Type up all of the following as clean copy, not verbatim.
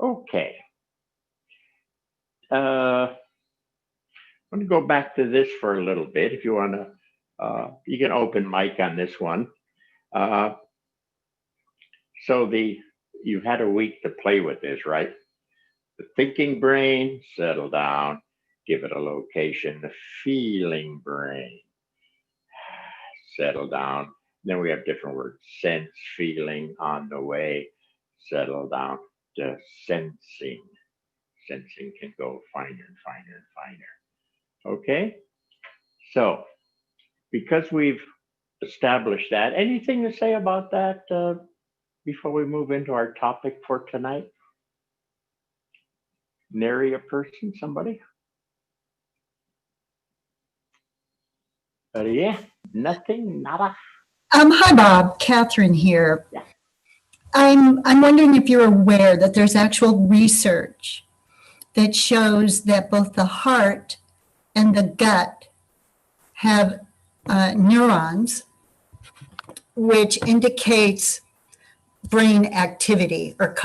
Okay. I'm going to go back to this for a little bit. If you want to, you can open mic on this one. Uh, so you've had a week to play with this, right? The thinking brain, settle down, give it a location. The feeling brain, settle down. Then we have different words: sense, feeling, on the way, settle down. The sensing. Sensing can go finer and finer and finer. Okay? So, because we've established that, anything to say about that before we move into our topic for tonight? Nary a person, somebody? Yeah, nothing, nada. Hi, Bob. Catherine here. Yeah. I'm wondering if you're aware that there's actual research that shows that both the heart and the gut have neurons, which indicates brain activity or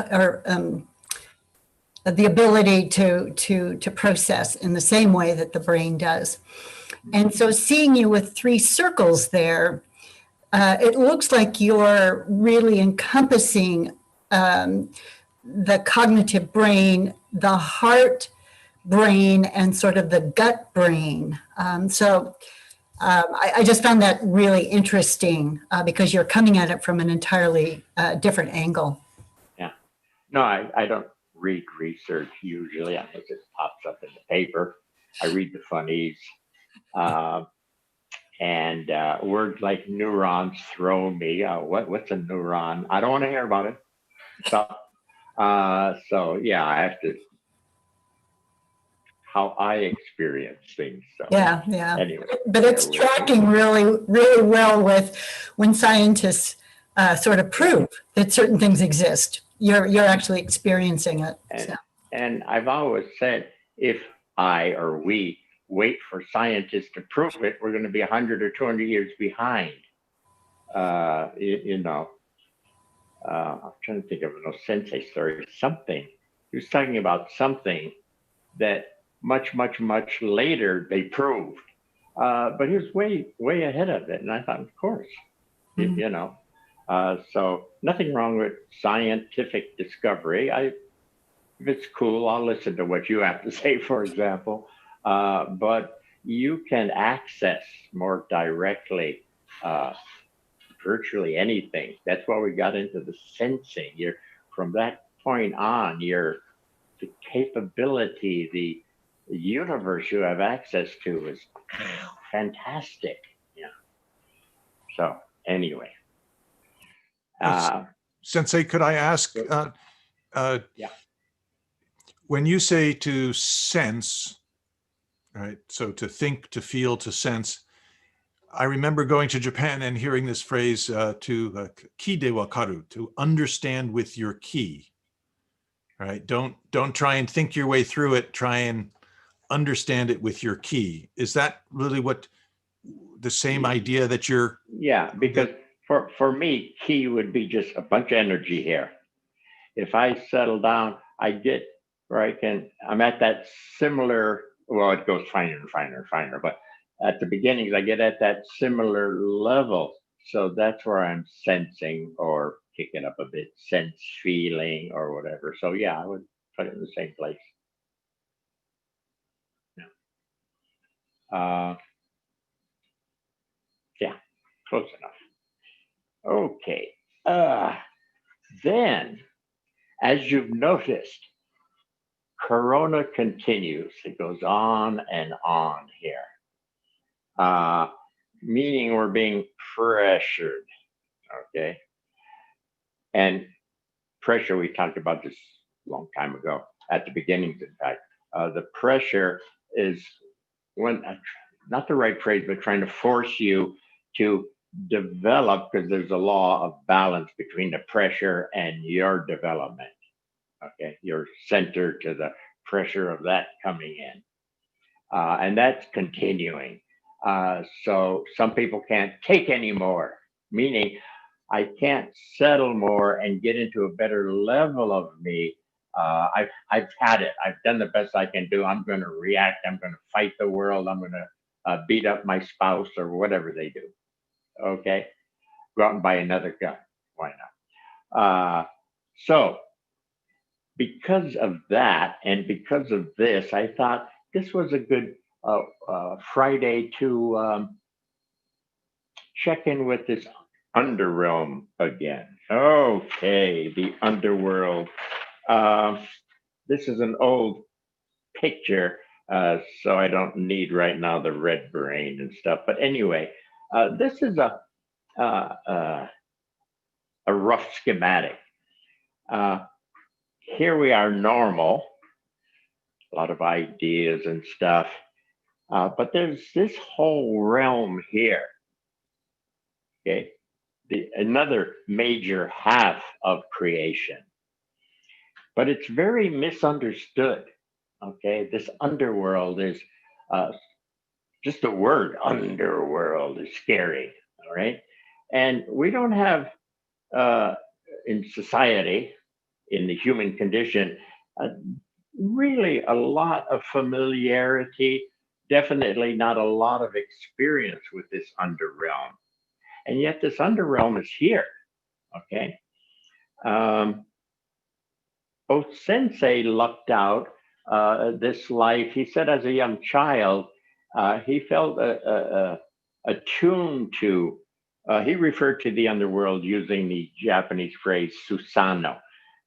the ability to process in the same way that the brain does. And so seeing you with 3 circles there, it looks like you're really encompassing the cognitive brain, the heart brain, and sort of the gut brain. I just found that really interesting because you're coming at it from an entirely different angle. Yeah. No, I don't read research usually unless it pops up in the paper. I read the funnies. And words like neurons throw me. What's a neuron? I don't want to hear about it. So yeah, I have to how I experience things. So, yeah. Anyway, but it's tracking really, really well with when scientists sort of prove that certain things exist. You're actually experiencing it. And I've always said, if I or we wait for scientists to prove it, we're going to be 100 or 200 years behind. I'm trying to think of an OSensei story. Something he was talking about something that much later they proved, but he was way ahead of it. And I thought, of course, so nothing wrong with scientific discovery. If it's cool, I'll listen to what you have to say, for example. But you can access more directly virtually anything. That's why we got into the sensing. From that point on, the capability, the universe you have access to is fantastic. Yeah. So anyway. Sensei, could I ask? Yeah. When you say to sense, right? So to think, to feel, to sense. I remember going to Japan and hearing this phrase to ki de wakaru, to understand with your ki. Right? Don't try and think your way through it. Try and understand it with your ki. Is that really what the same idea that you're? Yeah, because for me, ki would be just a bunch of energy here. If I settle down, I get where I'm at that similar, well, it goes finer and finer and finer, but at the beginnings, I get at that similar level. So that's where I'm sensing or kicking up a bit, sense, feeling, or whatever. So yeah, I would put it in the same place. Yeah, close enough. Okay. Then, as you've noticed, Corona continues. It goes on and on here. Meaning we're being pressured. Okay. And pressure, we talked about this a long time ago, at the beginnings, in fact. The pressure is not the right phrase, but trying to force you to develop, because there's a law of balance between the pressure and your development. Okay, you're centered to the pressure of that coming in. And that's continuing. So some people can't take anymore, meaning I can't settle more and get into a better level of me I've had it. I've done the best I can do. I'm going to react. I'm going to fight the world. I'm going to beat up my spouse or whatever they do. Okay, go out and buy another gun. Why not? So because of that, and because of this, I thought this was a good Friday to check in with this underrealm again. Okay, the underworld. This is an old picture, so I don't need right now the red brain and stuff. But anyway, this is a rough schematic. Here we are normal, a lot of ideas and stuff, but there's this whole realm here. Okay, another major half of creation, but it's very misunderstood. Okay, this underworld is just the word underworld is scary. All right, and we don't have in society, in the human condition, uh, really a lot of familiarity, definitely not a lot of experience with this underrealm. And yet this underrealm is here. Okay. Um, OSensei lucked out this life. He said as a young child, he felt attuned to, he referred to the underworld using the Japanese phrase Susano.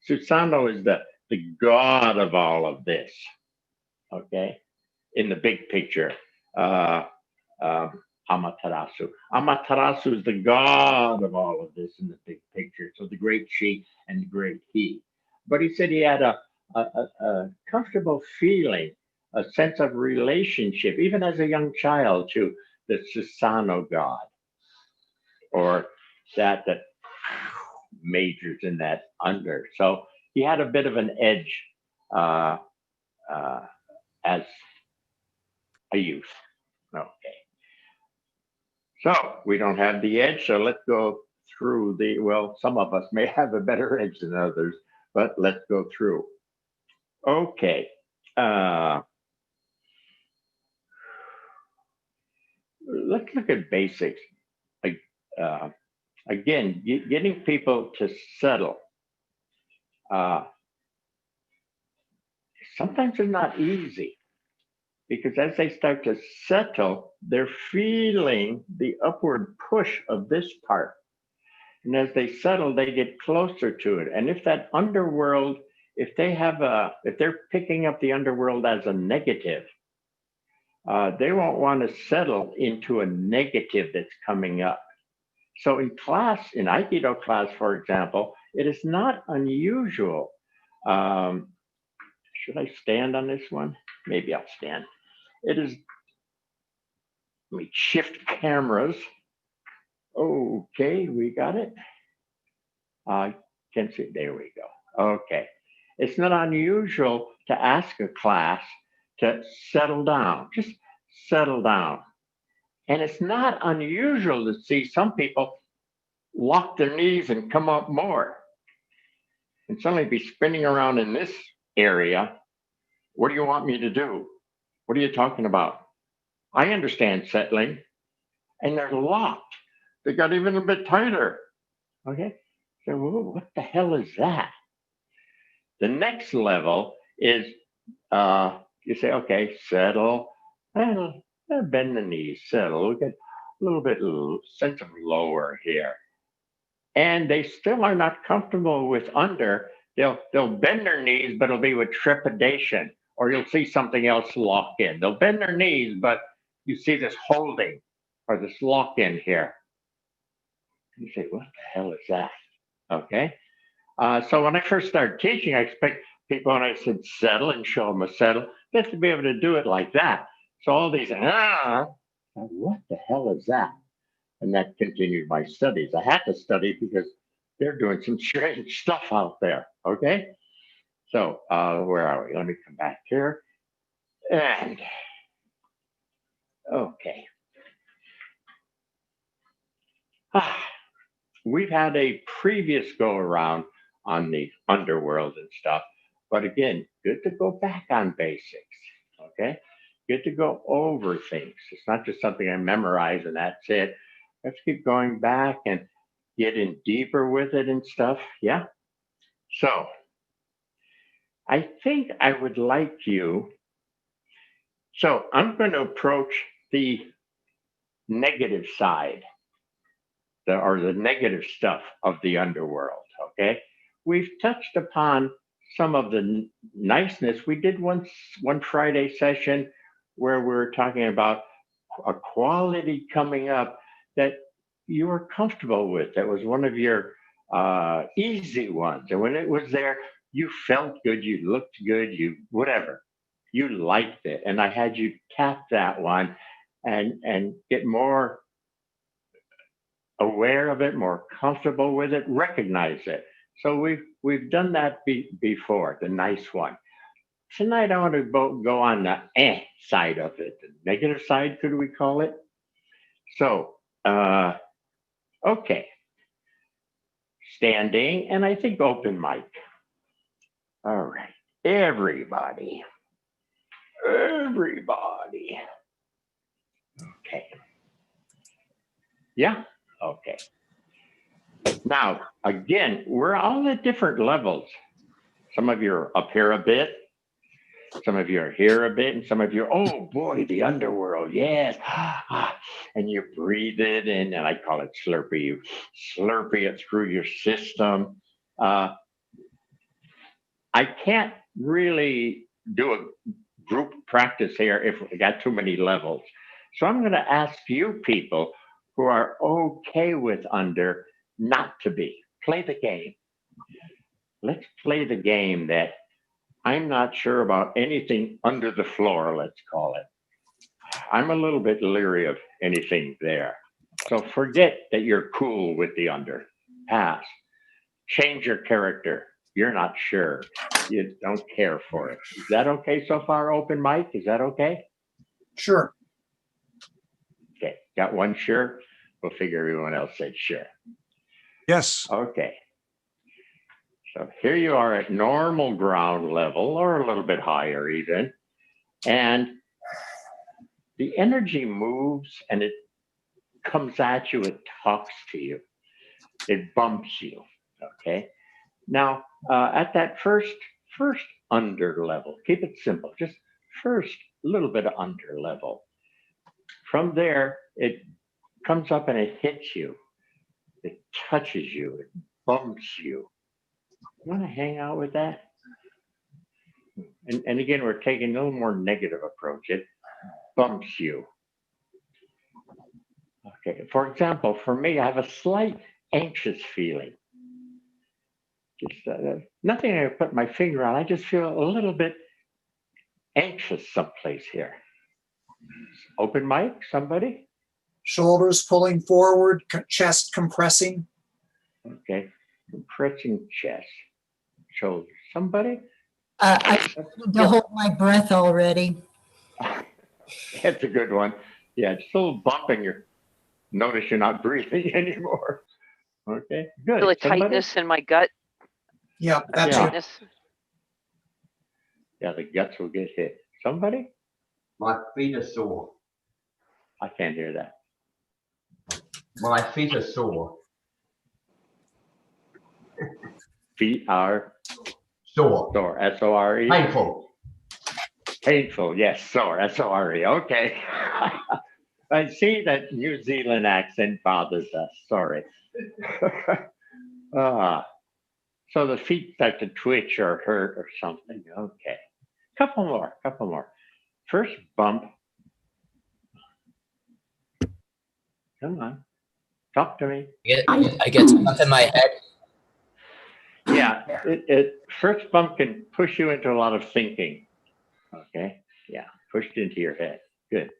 Susano is the god of all of this, okay, in the big picture. Uh, Amaterasu. Amaterasu is the god of all of this in the big picture. So the great she and the great he. But he said he had a comfortable feeling, a sense of relationship, even as a young child, to the Susano god, or that majors in that under. So he had a bit of an edge uh, as a youth. Okay. So we don't have the edge. So let's go through well, some of us may have a better edge than others, but let's go through. Okay. Let's look at basics. Again, getting people to settle. Sometimes it's not easy because as they start to settle, they're feeling the upward push of this part. And as they settle, they get closer to it. And if that underworld, if they're picking up the underworld as a negative, they won't want to settle into a negative that's coming up. So in Aikido class, for example, it is not unusual. Should I stand on this one? Maybe I'll stand. Let me shift cameras. Okay, we got it. I can see, there we go. Okay. It's not unusual to ask a class to settle down, just settle down. And it's not unusual to see some people lock their knees and come up more and suddenly be spinning around in this area. What do you want me to do? What are you talking about? I understand settling. And they're locked. They got even a bit tighter. Okay. So what the hell is that? The next level is you say, okay, settle, and bend the knees, settle. We get a little bit sense of lower here. And they still are not comfortable with under. They'll bend their knees, but it'll be with trepidation, or you'll see something else lock in. They'll bend their knees, but you see this holding or this lock in here. You say, what the hell is that? Okay. So when I first started teaching, I expect people, when I said settle and show them a settle, they have to be able to do it like that. So all these, what the hell is that? And that continued my studies. I had to study because they're doing some strange stuff out there. Okay. So where are we? Let me come back here. And okay. We've had a previous go around on the underworld and stuff. But again, good to go back on basics. Okay. Good to go over things. It's not just something I memorize and that's it. Let's keep going back and get in deeper with it and stuff. Yeah. So I think I would like you. So I'm going to approach the negative side, the negative stuff of the underworld. Okay. We've touched upon some of the niceness. We did one Friday session where we were talking about a quality coming up that you were comfortable with. That was one of your easy ones. And when it was there, you felt good, you looked good, you whatever. You liked it. And I had you tap that one and get more aware of it, more comfortable with it, recognize it. So we've done that before, the nice one. Tonight I want to go on the side of it, the negative side, could we call it? So, okay, standing, and I think open mic. All right, everybody. Okay. Yeah, okay. Now, again, we're all at different levels. Some of you are up here a bit. Some of you are here a bit, and some of you, oh boy, the underworld, yes. And you breathe it in, and I call it slurpee. You slurpee it through your system. I can't really do a group practice here if we got too many levels. So I'm going to ask you people who are okay with under not to be. Play the game. Let's play the game that I'm not sure about anything under the floor, let's call it. I'm a little bit leery of anything there. So forget that you're cool with the under. Pass. Change your character. You're not sure. You don't care for it. Is that okay so far, open mic? Is that okay? Sure. Okay. Got one sure? We'll figure everyone else said sure. Yes. Okay. So here you are at normal ground level or a little bit higher even. And the energy moves and it comes at you, it talks to you, it bumps you, okay? Now, at that first under level, keep it simple, just first little bit of under level. From there, it comes up and it hits you, it touches you, it bumps you. You want to hang out with that? And again, we're taking a little more negative approach. It bumps you. Okay, for example, for me, I have a slight anxious feeling. Just nothing I put my finger on. I just feel a little bit anxious someplace here. Open mic, somebody? Shoulders pulling forward, chest compressing. Okay, compressing chest, shoulders. Somebody? I need to hold my breath already. That's a good one. Yeah, just a little bump in your. Notice you're not breathing anymore. Okay, good. Feel a Somebody? tightness in my gut. Yeah, that's Yeah. it. Tightness. Yeah, the guts will get hit. Somebody? My feet are sore. I can't hear that. My feet are sore. Feet are Sore. sore. S-O-R-E. Painful. Painful. Yes, sore. S-O-R-E. Okay. I see that New Zealand accent bothers us. Sorry. So the feet start to twitch or hurt or something. Okay. Couple more. First bump. Come on. Talk to me. I get stuff in my head. Yeah, it first bump can push you into a lot of thinking. Okay. Yeah. Pushed into your head. Good.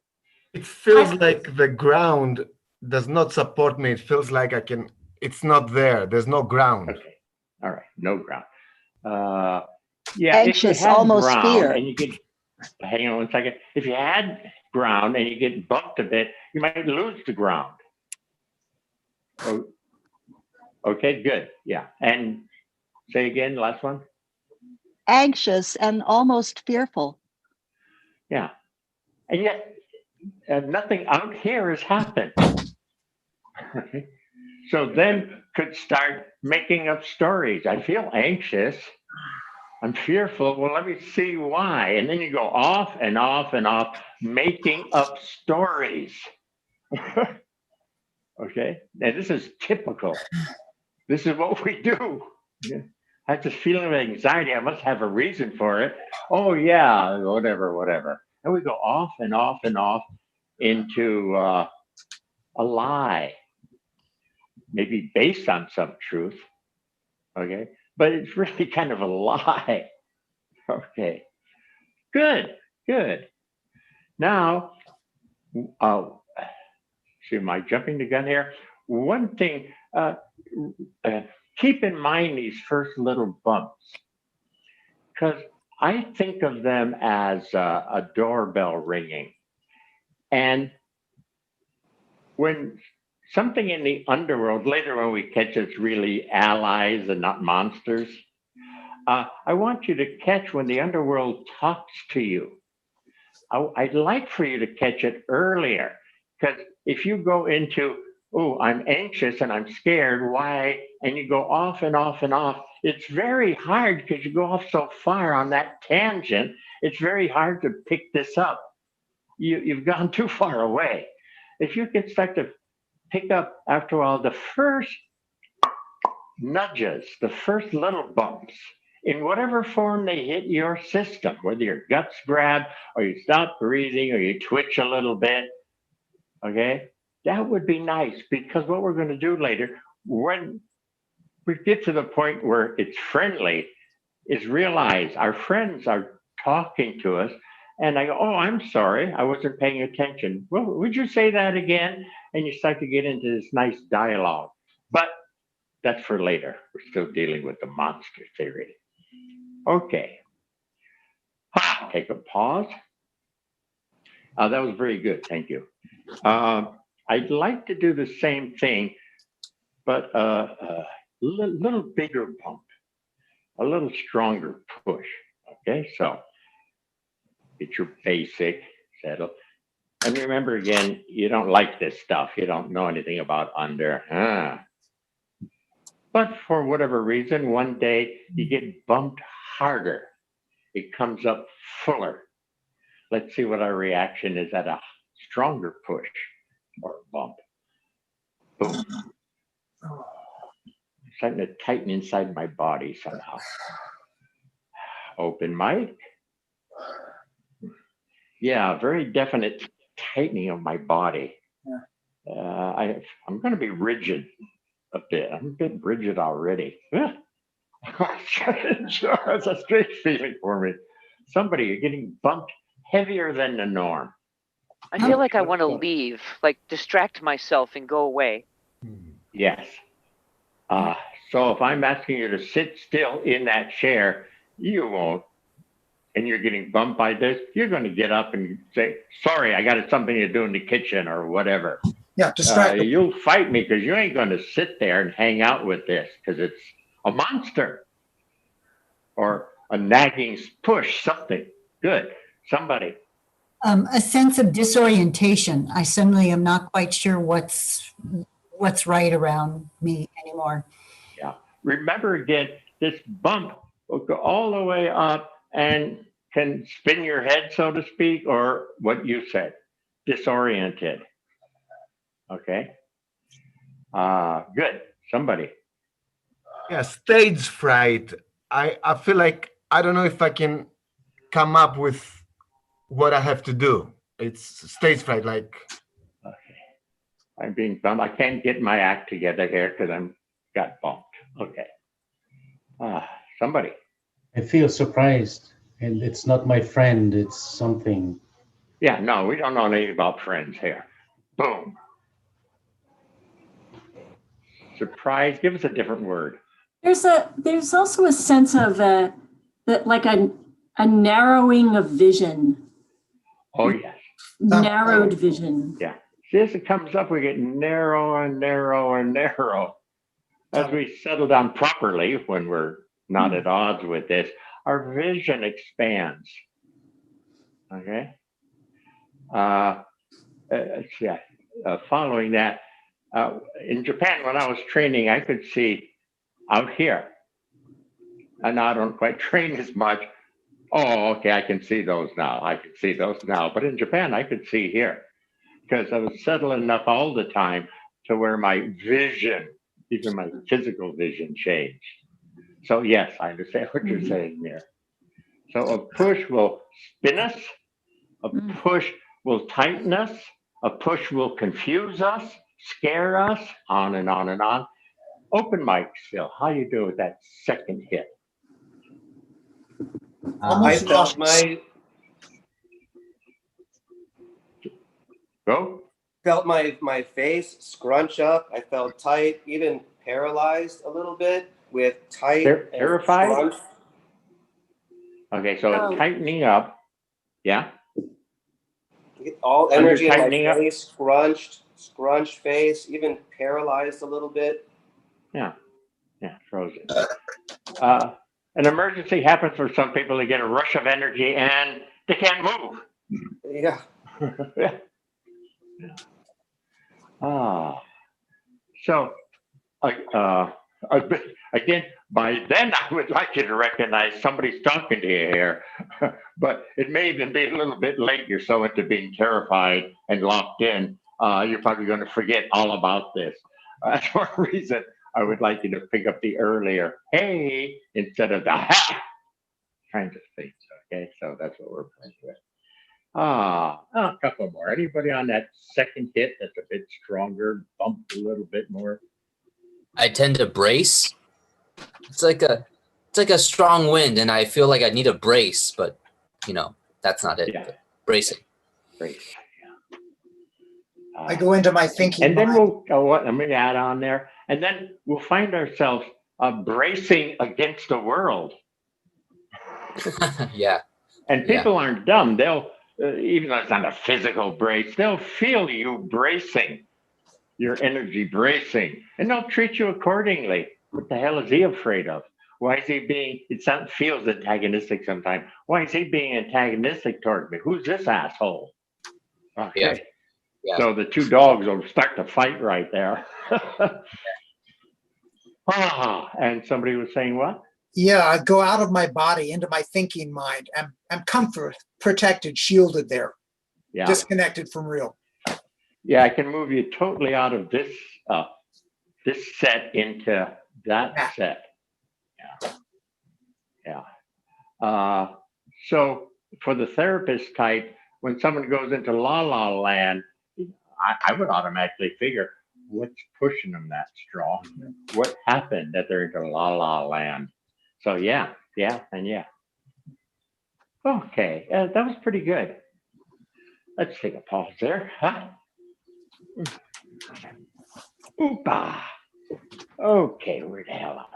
It feels like the ground does not support me. It feels like it's not there. There's no ground. Okay. All right. No ground. Yeah. Anxious, if you had almost ground fear. and you get, hang on 1 second. If you had ground and you get bumped a bit, you might lose the ground. Oh, okay. Good. Yeah. And say again, last one. anxious and almost fearful. Yeah. And yet, nothing out here has happened. Okay. So then could start making up stories. I feel anxious. I'm fearful. Well, let me see why. And then you go off and off and off, making up stories. Okay. And this is typical. This is what we do. Yeah. I have this feeling of anxiety. I must have a reason for it. Oh, yeah, whatever. And we go off and off and off into a lie, maybe based on some truth. Okay. But it's really kind of a lie. Okay. Good. Now, see, am I jumping the gun here? One thing, keep in mind these first little bumps, because I think of them as a doorbell ringing. And when something in the underworld, later when we catch it's really allies and not monsters, I want you to catch when the underworld talks to you. I'd like for you to catch it earlier, because if you go into, oh, I'm anxious and I'm scared, why? And you go off and off and off, it's very hard because you go off so far on that tangent, it's very hard to pick this up. You've gone too far away. If you can start to pick up after a while the first nudges, the first little bumps, in whatever form they hit your system, whether your guts grab or you stop breathing or you twitch a little bit, okay? That would be nice, because what we're going to do later, when we get to the point where it's friendly, is realize our friends are talking to us and I go, oh, I'm sorry, I wasn't paying attention. Well, would you say that again? And you start to get into this nice dialogue. But that's for later. We're still dealing with the monster theory. Okay. Take a pause. That was very good. Thank you. I'd like to do the same thing, but a little bigger pump, a little stronger push. Okay, so get your basic settle. And remember again, you don't like this stuff. You don't know anything about under. But for whatever reason, one day you get bumped harder. It comes up fuller. Let's see what our reaction is at a stronger push or bump. Boom. It's starting to tighten inside my body somehow. Open mic. Yeah, very definite tightening of my body. I'm going to be rigid a bit. I'm a bit rigid already. It's a strange feeling for me. Somebody, you're getting bumped heavier than the norm. I feel like I want to leave, like distract myself and go away. Yes. So if I'm asking you to sit still in that chair, you won't. And you're getting bumped by this, you're going to get up and say, sorry, I got something to do in the kitchen or whatever. Yeah, distract. You'll fight me because you ain't going to sit there and hang out with this because it's a monster or a nagging push, something. Good. Somebody. A sense of disorientation. I suddenly am not quite sure what's right around me anymore. Yeah. Remember again, this bump will go all the way up and can spin your head, so to speak, or what you said, disoriented. Okay. Good. Somebody. Yeah, stage fright. I feel like I don't know if I can come up with what I have to do. It's stage fright, like. Okay. I'm being bumped. I can't get my act together here because I'm got bumped. Okay. Somebody. I feel surprised, and it's not my friend, it's something. Yeah, no, we don't know anything about friends here. Boom. Surprise. Give us a different word. There's also a sense of like a narrowing of vision. Oh, yes. Narrowed vision. Yeah. See, as it comes up, we get narrower and narrower and narrow. As we settle down properly, when we're not at odds with this, our vision expands. Okay. Yeah. Following that, in Japan, when I was training, I could see out here. And I don't quite train as much. Oh, okay, I can see those now. I can see those now. But in Japan, I could see here because I was settled enough all the time to where my vision, even my physical vision, changed. So yes, I understand what you're saying there. So a push will spin us, a push will tighten us, a push will confuse us, scare us, on and on and on. Open mic, Phil, how you do with that second hit? I Almost felt lost. my face scrunch up. I felt tight, even paralyzed a little bit with tight and Terrified? scrunch. Okay, so it's tightening up. Yeah. All energy in my tightening up? face, scrunched face, even paralyzed a little bit. Yeah. Yeah, frozen. An emergency happens for some people. They get a rush of energy and they can't move. Yeah. Yeah. So, again, by then I would like you to recognize somebody's talking to you here, but it may even be a little bit late. You're so into being terrified and locked in, you're probably going to forget all about this. That's one reason I would like you to pick up the earlier "hey" instead of the "ha" kind of things. Okay, so that's what we're playing with. A couple more. Anybody on that second hit that's a bit stronger, bumped a little bit more? I tend to brace. It's like a strong wind, and I feel like I need a brace, but that's not it. Yeah. Bracing. Brace. Yeah. I go into my thinking and then mind. let me add on there, and then we'll find ourselves bracing against the world. Yeah. And people aren't dumb. They'll, even though it's not a physical brace, they'll feel you bracing, your energy bracing, and they'll treat you accordingly. What the hell is he afraid of? Why is he being, feels antagonistic sometimes. Why is he being antagonistic toward me? Who's this asshole? Okay. Yeah. So the two dogs will start to fight right there. And somebody was saying what? Yeah, I go out of my body into my thinking mind. I'm comfort, protected, shielded there, disconnected from real. Yeah, I can move you totally out of this set into that set. Yeah. So for the therapist type, when someone goes into la la land, I would automatically figure what's pushing them that strong. What happened that they're into la la land? So yeah. Okay, that was pretty good. Let's take a pause there, huh? Oopa. Okay, where the hell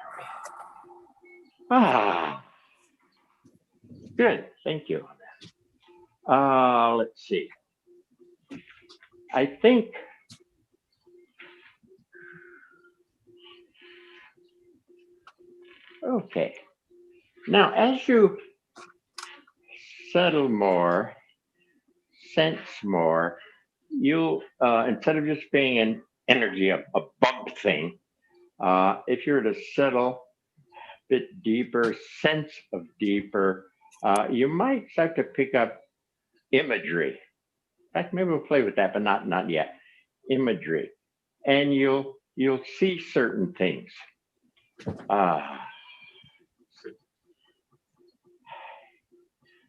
are we? Good, thank you on that. Let's see. I think okay. Now, as you settle more, sense more, you instead of just being an energy, a bump thing, if you're to settle a bit deeper, sense of deeper, you might start to pick up imagery. In fact, maybe we'll play with that, but not yet. Imagery, and you'll see certain things.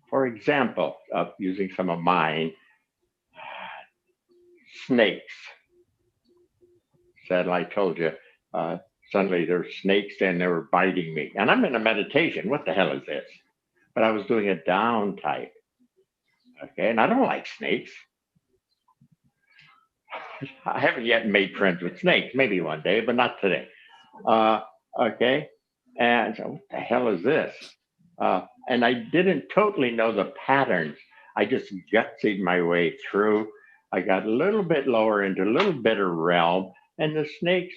For example, using some of mine, snakes. Said I told you, suddenly there's snakes and they were biting me. And I'm in a meditation. What the hell is this? But I was doing a down type. Okay, and I don't like snakes. I haven't yet made friends with snakes. Maybe one day, but not today. Okay, and so what the hell is this? And I didn't totally know the patterns. I just gutsied my way through. I got a little bit lower into a little better realm, and the snakes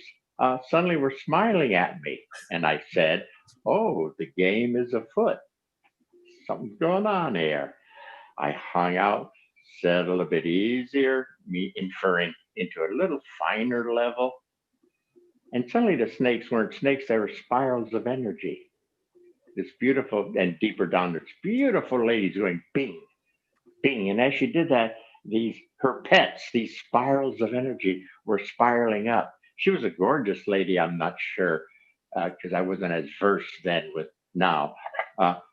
suddenly were smiling at me. And I said, oh, the game is afoot. something's going on here. I hung out, settled a bit easier, me inferring into a little finer level. And suddenly the snakes weren't snakes, they were spirals of energy. This beautiful, and deeper down, this beautiful lady going bing, bing. And as she did that, her pets, these spirals of energy, were spiraling up. She was a gorgeous lady, I'm not sure, because I wasn't as versed then with now.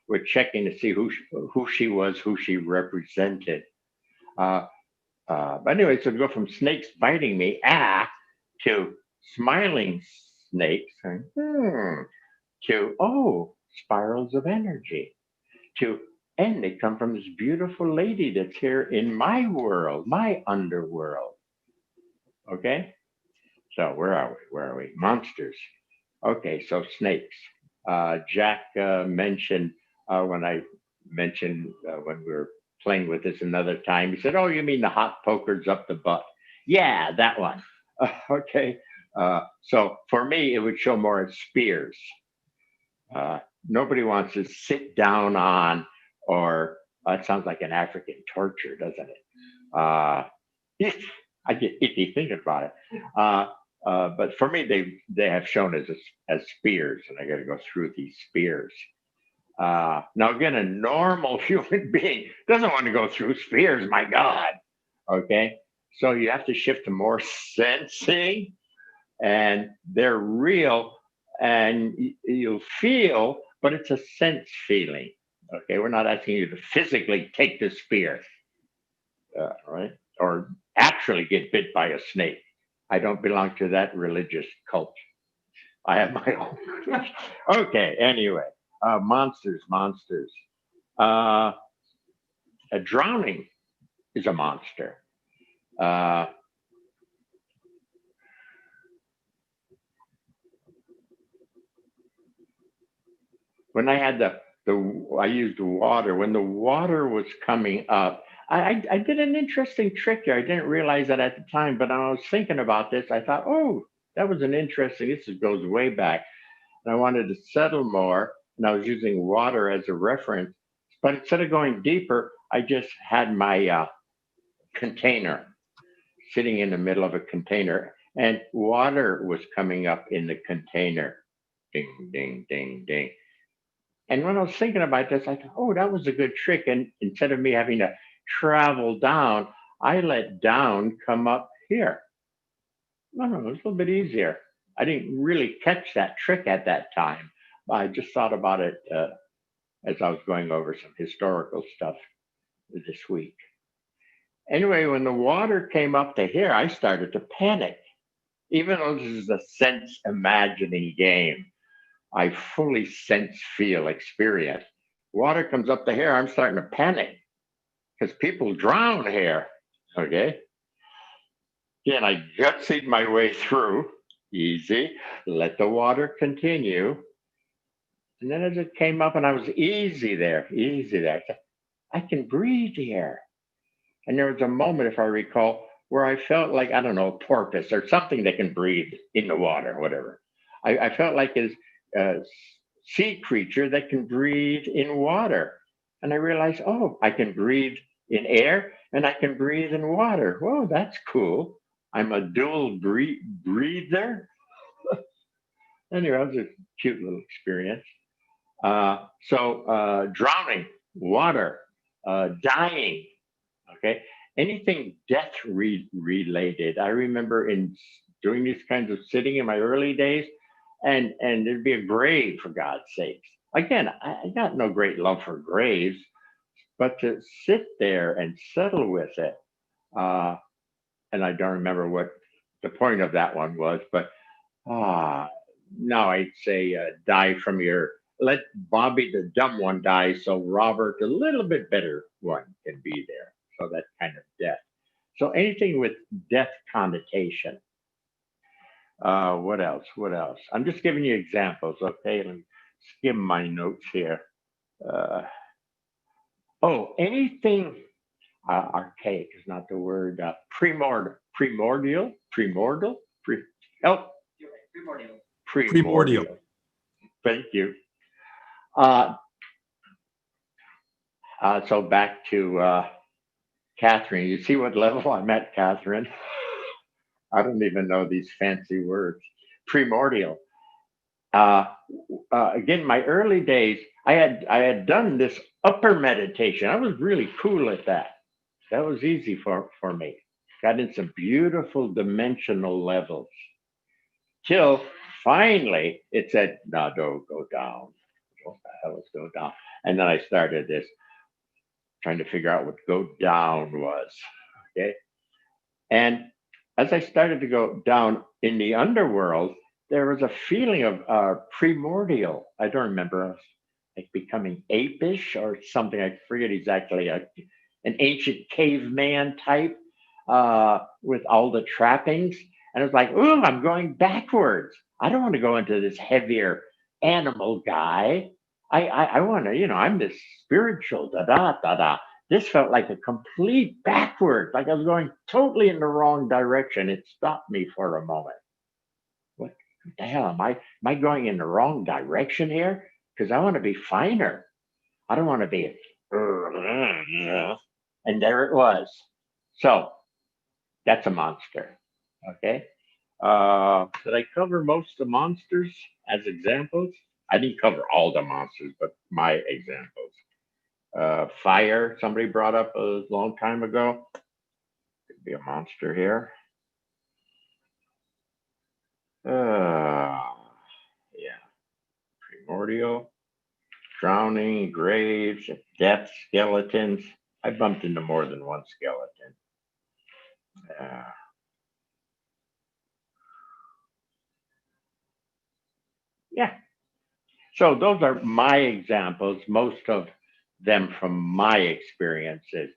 We're checking to see who she was, who she represented. But anyway, so to go from snakes biting me, to smiling snakes, to, spirals of energy, and they come from this beautiful lady that's here in my world, my underworld. Okay? So where are we? Monsters. Okay, so snakes. Jack mentioned when I mentioned when we were playing with this another time, he said, "Oh, you mean the hot pokers up the butt?" Yeah, that one. Okay. So for me, it would show more as spears. Nobody wants to sit down on, or it sounds like an African torture, doesn't it? I get icky thinking about it. But for me, they have shown as spears, and I got to go through these spears. Now again, a normal human being doesn't want to go through spears. My God. Okay, so you have to shift to more sensing, and they're real, and you'll feel, but it's a sense feeling. Okay, we're not asking you to physically take the spear, right? Or actually get bit by a snake. I don't belong to that religious cult. I have my own. Okay, anyway, monsters. A drowning is a monster. When I had I used water. When the water was coming up, I did an interesting trick here. I didn't realize that at the time, but when I was thinking about this, I thought, oh, that was an interesting, this goes way back. And I wanted to settle more, and I was using water as a reference. But instead of going deeper, I just had my container sitting in the middle of a container, and water was coming up in the container. Ding, ding, ding, ding. And when I was thinking about this, I thought, oh, that was a good trick. And instead of me having to travel down, I let down come up here. No, it was a little bit easier. I didn't really catch that trick at that time. I just thought about it as I was going over some historical stuff this week. Anyway, when the water came up to here, I started to panic. Even though this is a sense imagining game, I fully sense, feel, experience. Water comes up to here, I'm starting to panic because people drown here. Okay. Then I gutsied my way through, easy, let the water continue. And then as it came up and I was easy there, I can breathe here. And there was a moment, if I recall, where I felt like, I don't know, a porpoise or something that can breathe in the water, whatever. I felt like a sea creature that can breathe in water. And I realized, oh, I can breathe in air and I can breathe in water. Whoa, that's cool. I'm a dual breather. Anyway, it was a cute little experience. So drowning, water, dying, okay? Anything death related. I remember in doing these kinds of sitting in my early days, and there'd be a grave, for God's sakes. Again, I got no great love for graves, but to sit there and settle with it, and I don't remember what the point of that one was, but now I'd say let Bobby the dumb one die so Robert the little bit better one can be there. So that kind of death. So anything with death connotation. What else? I'm just giving you examples, okay? Let me skim my notes here. Anything archaic is not the word. Primordial. Thank you. So back to Catherine. You see what level I'm at, Catherine? I don't even know these fancy words. Primordial. Again, my early days, I had done this upper meditation. I was really cool at that. That was easy for me. Got in some beautiful dimensional levels. Till finally it said, Nadeau, go down. What the hell is go down? And then I started this, trying to figure out what go down was. Okay. And as I started to go down in the underworld, there was a feeling of primordial. I don't remember, like becoming apish or something. I forget exactly. An ancient caveman type with all the trappings. And it was like, ooh, I'm going backwards. I don't want to go into this heavier animal guy. I want to, I'm this spiritual, da da da da. This felt like a complete backward, like I was going totally in the wrong direction. It stopped me for a moment. What the hell am I? Am I going in the wrong direction here? Because I want to be finer. I don't want to be. And there it was. So that's a monster. Okay. Did I cover most of the monsters as examples? I didn't cover all the monsters, but my examples. Fire, somebody brought up a long time ago. Could be a monster here. Yeah. Primordial, drowning, graves, death, skeletons. I bumped into more than one skeleton. Yeah. So those are my examples, most of them from my experiences.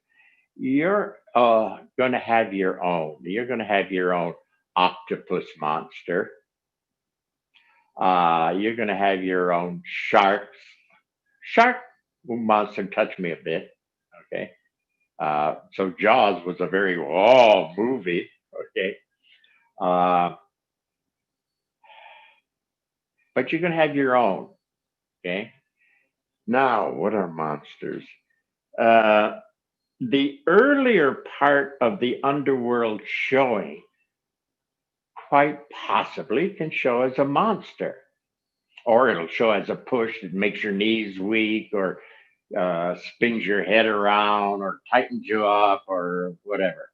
You're going to have your own. You're going to have your own octopus monster. You're going to have your own sharks. Shark monster touched me a bit. Okay. So Jaws was a very movie. Okay. But you're going to have your own. Okay. Now, what are monsters? The earlier part of the underworld showing quite possibly can show as a monster, or it'll show as a push that makes your knees weak, or spins your head around, or tightens you up, or whatever.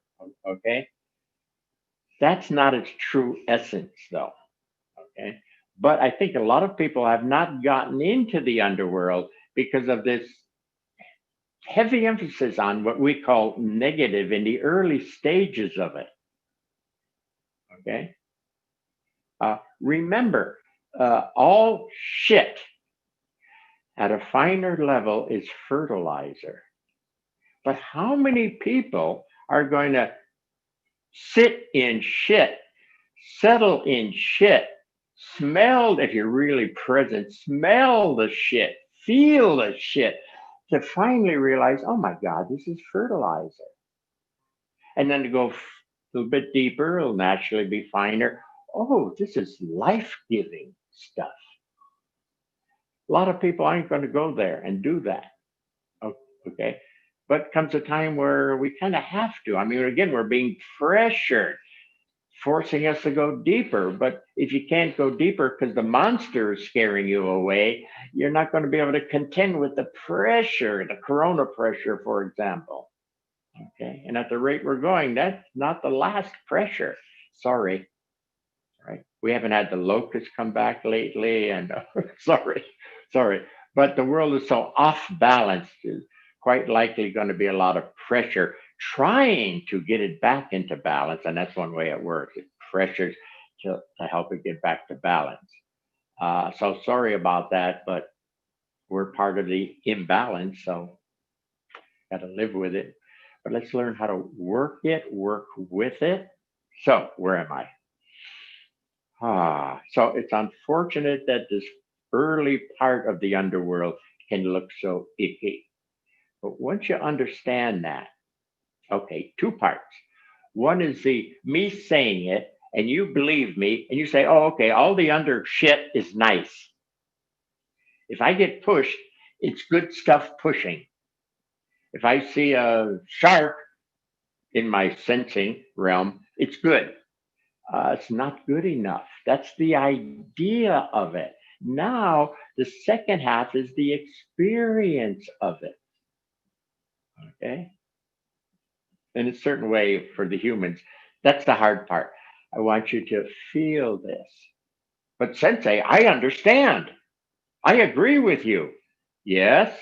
Okay. That's not its true essence, though. Okay. But I think a lot of people have not gotten into the underworld because of this heavy emphasis on what we call negative in the early stages of it. Okay. Remember, all shit at a finer level is fertilizer. But how many people are going to sit in shit, settle in shit, smell, if you're really present, smell the shit, feel the shit, to finally realize, oh my God, this is fertilizer. And then to go a little bit deeper, it'll naturally be finer. Oh, this is life-giving stuff. A lot of people aren't going to go there and do that. Okay. But comes a time where we kind of have to. I mean, again, we're being pressured, forcing us to go deeper. But if you can't go deeper because the monster is scaring you away, you're not going to be able to contend with the pressure, the corona pressure, for example. Okay. And at the rate we're going, that's not the last pressure. Sorry. Right. We haven't had the locusts come back lately. And sorry. But the world is so off balance. There's quite likely going to be a lot of pressure trying to get it back into balance. And that's one way it works. It pressures to help it get back to balance. So sorry about that, but we're part of the imbalance. So got to live with it. But let's learn how to work with it. So where am I? So it's unfortunate that this early part of the underworld can look so icky. But once you understand that, okay, two parts. One is me saying it, and you believe me, and you say, oh, okay, all the under shit is nice. If I get pushed, it's good stuff pushing. If I see a shark in my sensing realm, it's good. It's not good enough. That's the idea of it. Now, the second half is the experience of it. Okay? In a certain way, for the humans, that's the hard part. I want you to feel this. But Sensei, I understand. I agree with you. Yes?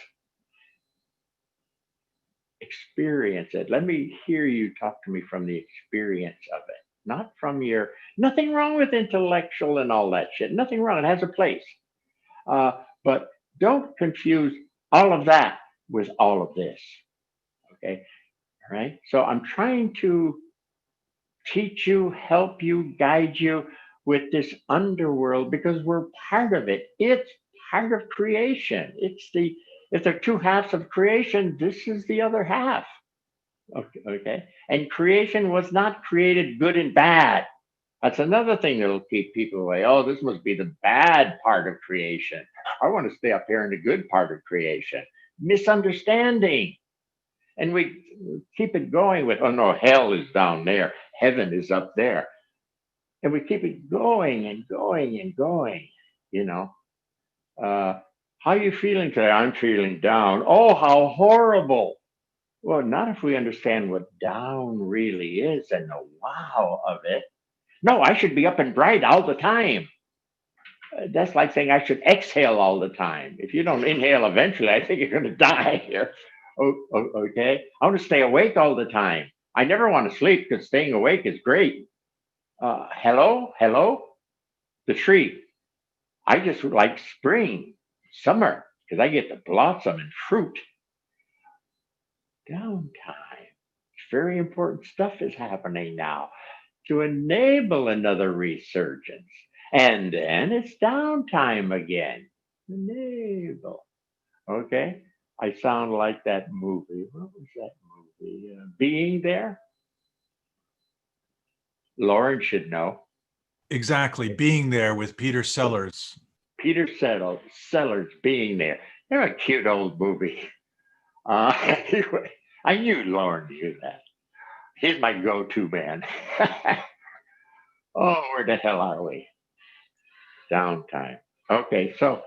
Experience it. Let me hear you talk to me from the experience of it, not from your, nothing wrong with intellectual and all that shit. Nothing wrong. It has a place. But don't confuse all of that with all of this. Okay. All right. So I'm trying to teach you, help you, guide you with this underworld because we're part of it. It's part of creation. It's the, if there are two halves of creation, this is the other half. Okay. And creation was not created good and bad. That's another thing that'll keep people away. Oh, this must be the bad part of creation. I want to stay up here in the good part of creation. Misunderstanding. And we keep it going with, oh no, hell is down there. Heaven is up there. And we keep it going and going and going, you know. How are you feeling today? I'm feeling down. Oh, how horrible. Well, not if we understand what down really is and the wow of it. No, I should be up and bright all the time. That's like saying I should exhale all the time. If you don't inhale eventually, I think you're going to die here. Okay. I want to stay awake all the time. I never want to sleep because staying awake is great. Hello? The tree. I just like spring, summer, because I get the blossom and fruit. Downtime. Very important stuff is happening now to enable another resurgence. And then it's downtime again. Enable. Okay. I sound like that movie. What was that movie? Being There? Lauren should know. Exactly. Being There with Peter Sellers. Peter Sellers, Being There. They're a cute old movie. Anyway, I knew Lauren knew that. He's my go-to man. Oh, where the hell are we? Downtime. Okay, so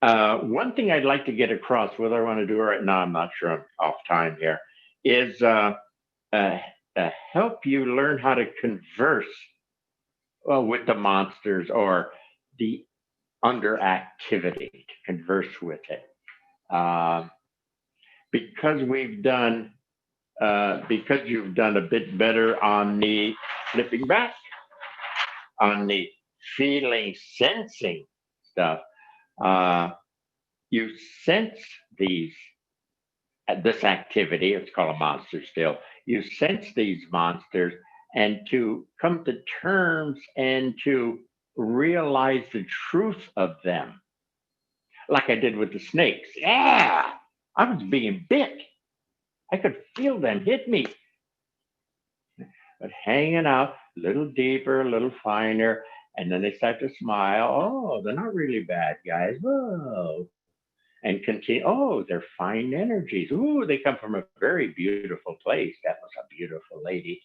one thing I'd like to get across, whether I want to do it right now, I'm not sure. I'm off time here. Is help you learn how to converse with the monsters or the underactivity, to converse with it. Because we've done, because you've done a bit better on the flipping back, on the feeling, sensing stuff. You sense this activity, it's called a monster still. You sense these monsters and to come to terms and to realize the truth of them. Like I did with the snakes. Yeah, I was being bit. I could feel them hit me. But hanging out a little deeper, a little finer, and then they start to smile. Oh, they're not really bad guys. Whoa. And continue. Oh, they're fine energies. Ooh, they come from a very beautiful place. That was a beautiful lady.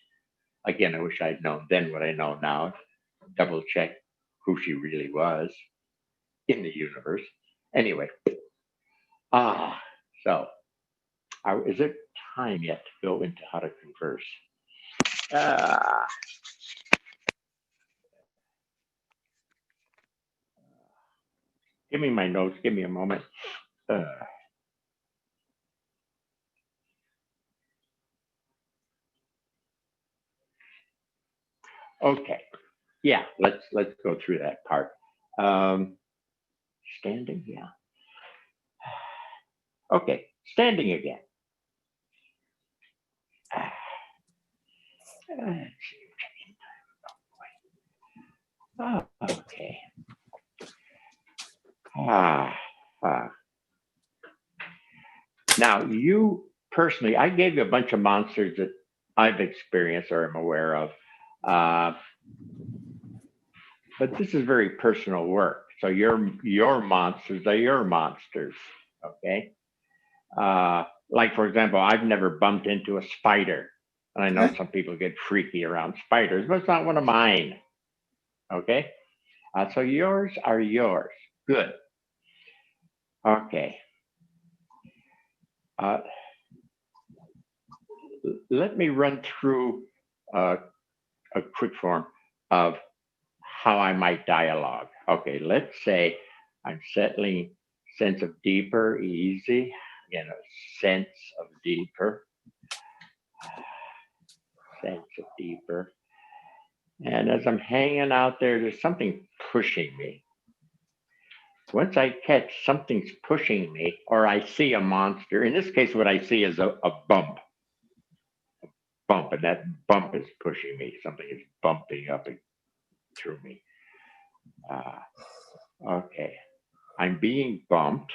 Again, I wish I'd known then what I know now. Double check who she really was in the universe. Anyway. So is it time yet to go into how to converse? Give me my notes. Give me a moment. Okay. Yeah, let's go through that part. Standing, yeah. Okay, standing again. Okay. Now, you personally, I gave you a bunch of monsters that I've experienced or am aware of. But this is very personal work. So your monsters are your monsters, okay? Like, for example, I've never bumped into a spider. And I know some people get freaky around spiders, but it's not one of mine. Okay? So yours are yours. Good. Okay. Let me run through a quick form of how I might dialogue. Okay, let's say I'm settling sense of deeper, easy, again, a sense of deeper, sense of deeper. And as I'm hanging out there, there's something pushing me. Once I catch something's pushing me, or I see a monster, in this case, what I see is a bump. Bump, and that bump is pushing me. Something is bumping up through me. Okay, I'm being bumped,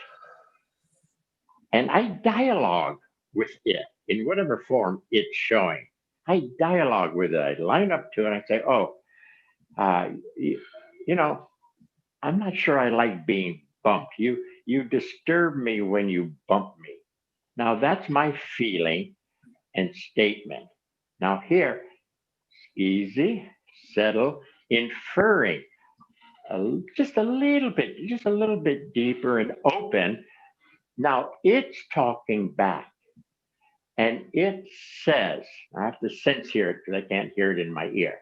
and I dialogue with it in whatever form it's showing. I dialogue with it. I line up to it. I say, "Oh, you know, I'm not sure I like being bumped. You disturb me when you bump me. Now that's my feeling and statement. Now here, easy, settle, inferring just a little bit deeper and open. Now it's talking back, and it says, I have to sense hear it because I can't hear it in my ear.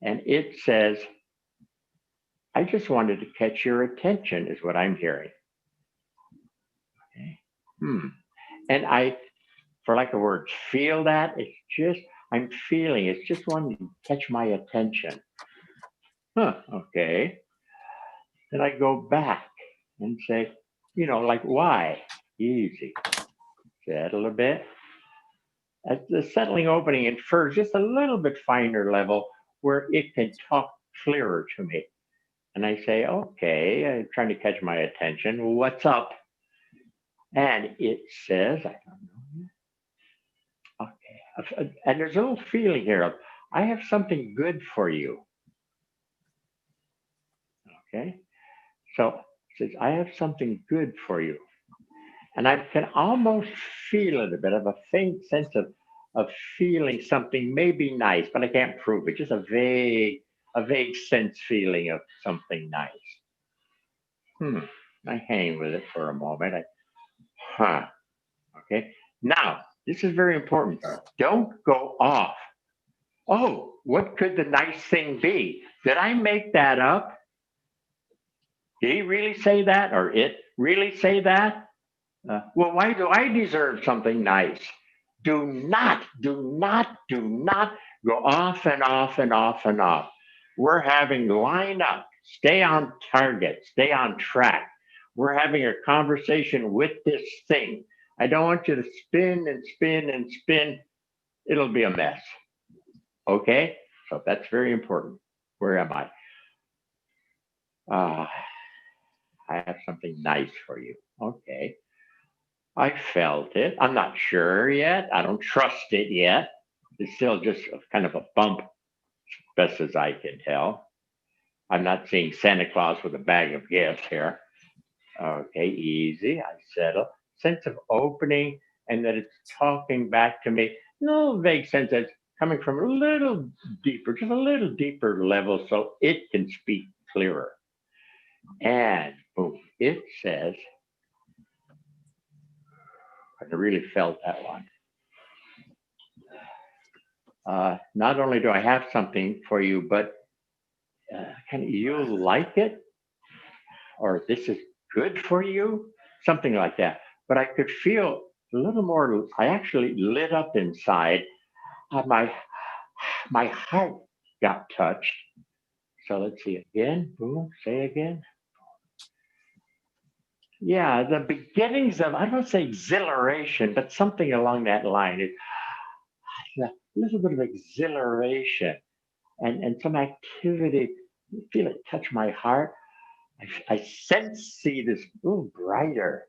And it says, I just wanted to catch your attention, is what I'm hearing. Okay. And I, for lack of words, feel that. It's just, I'm feeling, it's just wanting to catch my attention. Okay. Then I go back and say, like, why? Easy. Settle a bit. As the settling opening infers just a little bit finer level where it can talk clearer to me. And I say, okay, I'm trying to catch my attention. What's up? And it says, I don't know. Okay. And there's a little feeling here of, I have something good for you. Okay. So it says, I have something good for you. And I can almost feel it, a bit of a faint sense of feeling something maybe nice, but I can't prove it. Just a vague sense feeling of something nice. I hang with it for a moment. Okay. Now, this is very important. Don't go off. Oh, what could the nice thing be? Did I make that up? Did he really say that, or it really say that? Well, why do I deserve something nice? Do not go off and off and off and off. We're having line up, stay on target, stay on track. We're having a conversation with this thing. I don't want you to spin and spin and spin. It'll be a mess. Okay? So that's very important. Where am I? I have something nice for you. Okay. I felt it. I'm not sure yet. I don't trust it yet. It's still just kind of a bump, best as I can tell. I'm not seeing Santa Claus with a bag of gifts here. Okay, easy. I settle. Sense of opening and that it's talking back to me. No vague sense that it's coming from a little deeper, just a little deeper level so it can speak clearer. And boom, it says, I really felt that one. Not only do I have something for you, but you like it, or this is good for you, something like that. But I could feel a little more. I actually lit up inside. My heart got touched. So let's see again. Boom. Say again. Yeah, the beginnings of, I don't say exhilaration, but something along that line. It's a little bit of exhilaration and some activity. You feel it touch my heart. I see this brighter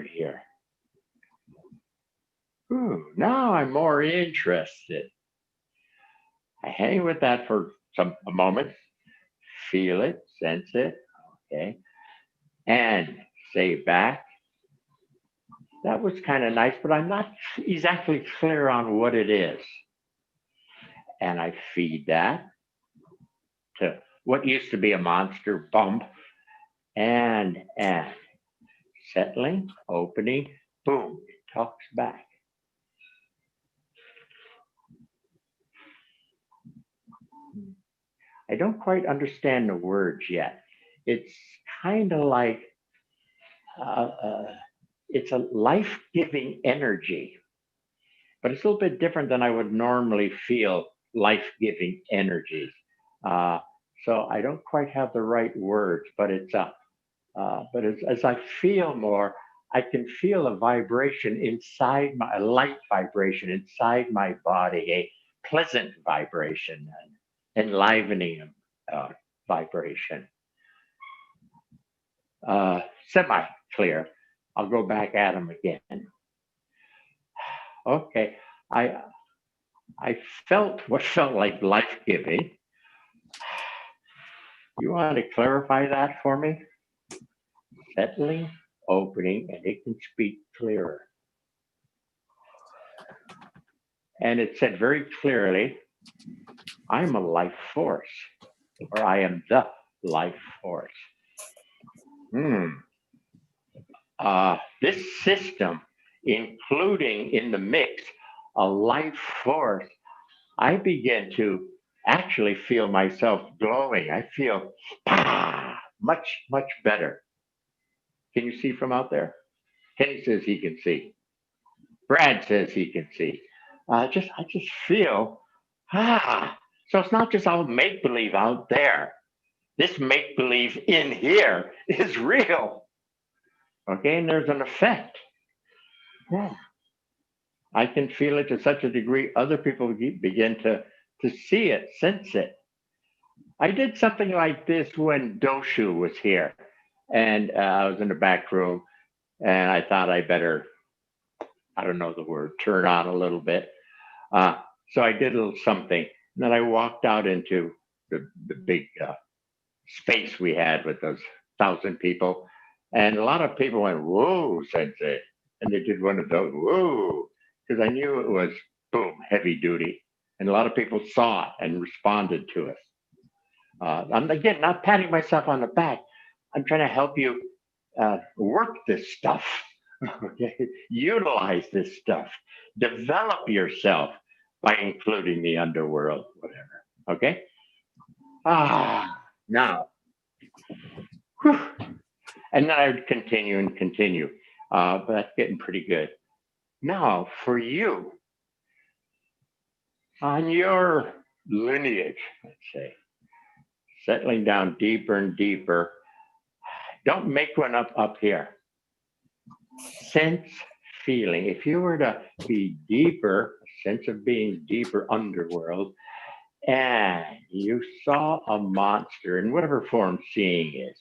here. Now I'm more interested. I hang with that for a moment, feel it, sense it, okay, and say back, that was kind of nice, but I'm not exactly clear on what it is. And I feed that to what used to be a monster bump, and settling, opening, boom, it talks back. I don't quite understand the words yet. It's kind of like it's a life-giving energy, but it's a little bit different than I would normally feel life-giving energies. So I don't quite have the right words, but as I feel more, I can feel a vibration inside a light vibration inside my body, a pleasant vibration, an enlivening vibration. Semi-clear. I'll go back at them again. Okay, I felt what felt like life-giving. You want to clarify that for me? Settling, opening, and it can speak clearer. And it said very clearly, I'm a life force, or I am the life force. This system, including in the mix a life force, I begin to actually feel myself glowing. I feel much, much better. Can you see from out there? Kenny says he can see. Brad says he can see. I just feel, so it's not just all make-believe out there. This make-believe in here is real. Okay, and there's an effect. Yeah. I can feel it to such a degree, other people begin to see it, sense it. I did something like this when Dojo was here, and I was in the back room, and I thought I better, I don't know the word, turn on a little bit. So I did a little something, and then I walked out into the big space we had with those 1,000 people, and a lot of people went, "Whoa, Sensei," and they did one of those, "Whoa," because I knew it was, boom, heavy duty, and a lot of people saw it and responded to it. I'm, again, not patting myself on the back. I'm trying to help you work this stuff, okay? Utilize this stuff, develop yourself by including the underworld, whatever, okay? Now, whew. And then I would continue and continue, but that's getting pretty good. Now, for you, on your lineage, let's say, settling down deeper and deeper, don't make one up here. Sense feeling. If you were to be deeper, a sense of being deeper underworld, and you saw a monster in whatever form seeing is,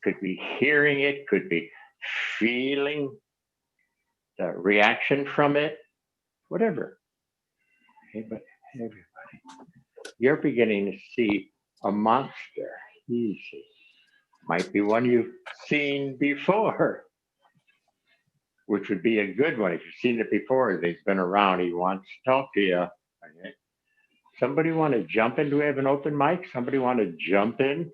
could be hearing it, could be feeling the reaction from it, whatever. Okay, but everybody, you're beginning to see a monster. Easy. Might be one you've seen before, which would be a good one. If you've seen it before, he's been around, he wants to talk to you. Okay. Somebody want to jump in? Do we have an open mic? Somebody want to jump in?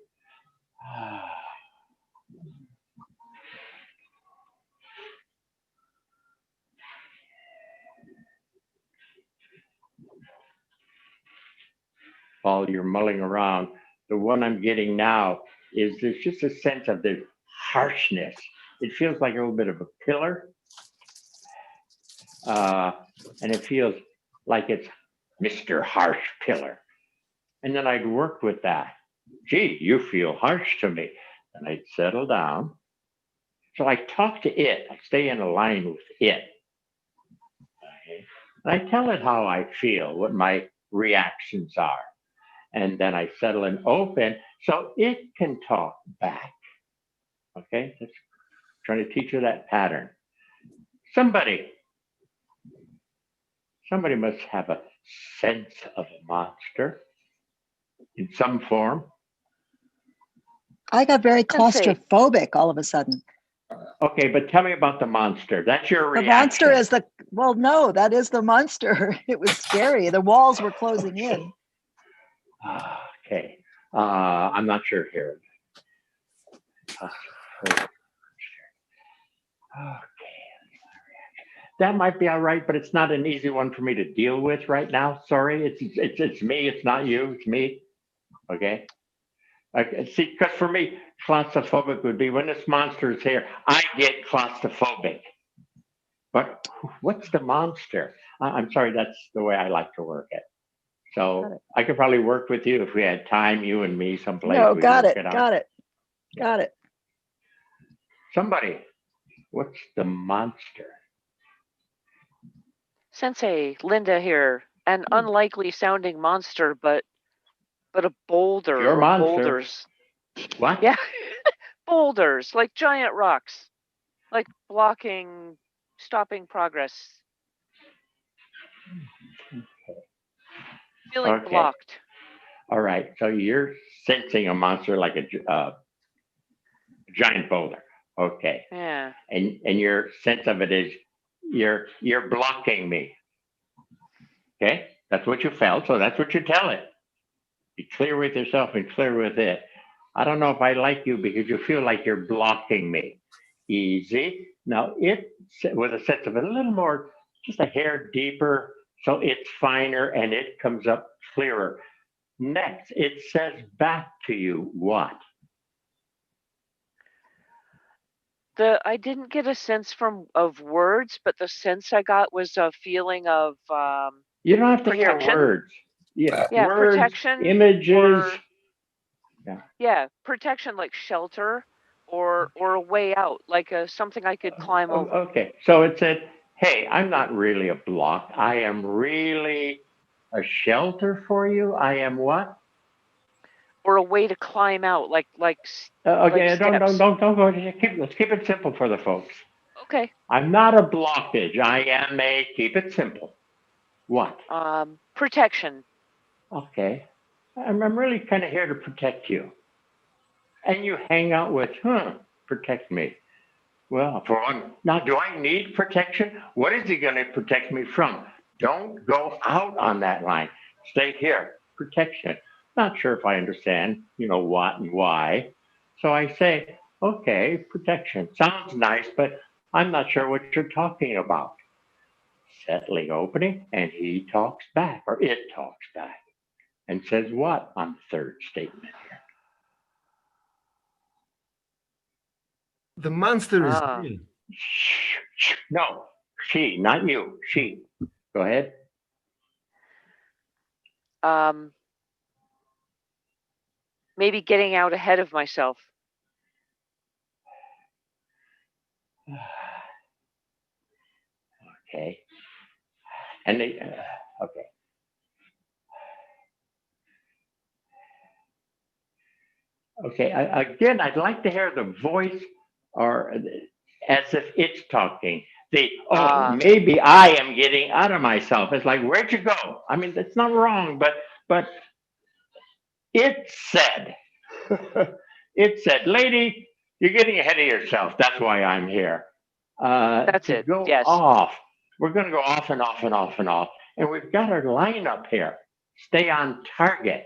While you're mulling around, the one I'm getting now is there's just a sense of the harshness. It feels like a little bit of a pillar. And it feels like it's Mr. Harsh Pillar. And then I'd work with that. Gee, you feel harsh to me. And I'd settle down. So I talk to it. I stay in a line with it. Okay. And I tell it how I feel, what my reactions are. And then I settle and open so it can talk back. Okay, that's trying to teach you that pattern. Somebody must have a sense of a monster in some form. I got very Sensei. claustrophobic all of a sudden. Okay, but tell me about the monster. That's your The reaction. monster is the, well, no, that is the monster. It was scary. The walls were closing in. Okay. I'm not sure here. Okay. That might be all right, but it's not an easy one for me to deal with right now. Sorry, it's me. It's not you. It's me. Okay. See, because for me, claustrophobic would be when this monster is here, I get claustrophobic. But what's the monster? I'm sorry, that's the way I like to work it. So I could probably work with you if we had time, you and me, someplace. No, we got work it, out. got it, got it. Somebody, what's the monster? Sensei, Linda here. An unlikely sounding monster, but a boulder Your or monster. boulders. What? Yeah. Boulders, like giant rocks, like blocking, stopping progress. Feeling Okay. blocked. All right. So you're sensing a monster like a giant boulder. Okay. Yeah. And your sense of it is you're blocking me. Okay. That's what you felt. So that's what you tell it. Be clear with yourself and clear with it. I don't know if I like you because you feel like you're blocking me. Easy. Now it with a sense of it a little more, just a hair deeper, so it's finer and it comes up clearer. Next, it says back to you what? I didn't get a sense of words, but the sense I got was a feeling of you don't have to protection. hear words. Yeah, words, protection, images. Yeah, protection like shelter or a way out, like something I could climb over. Okay, so it said, hey, I'm not really a block. I am really a shelter for you. I am what? Or a way to climb out, like Okay, like don't go. Let's keep it simple for the folks. Okay. I'm not a blockage. I am keep it simple. What? Protection. Okay. I'm really kind of here to protect you. And you hang out with, protect me. Well, for one, now do I need protection? What is he going to protect me from? Don't go out on that line. Stay here. Protection. Not sure if I understand, what and why. So I say, okay, protection. Sounds nice, but I'm not sure what you're talking about. Settling opening, and he talks back, or it talks back, and says what on the third statement here? The monster is me. No, she, not you. She. Go ahead. Maybe getting out ahead of myself. Okay. And they, okay. Okay. Again, I'd like to hear the voice, or as if it's talking. Maybe I am getting out of myself. It's like, where'd you go? I mean, that's not wrong, but it said, lady, you're getting ahead of yourself. That's why I'm here. That's it. Go yes. off. We're going to go off and off and off and off. And we've got our lineup here. Stay on target.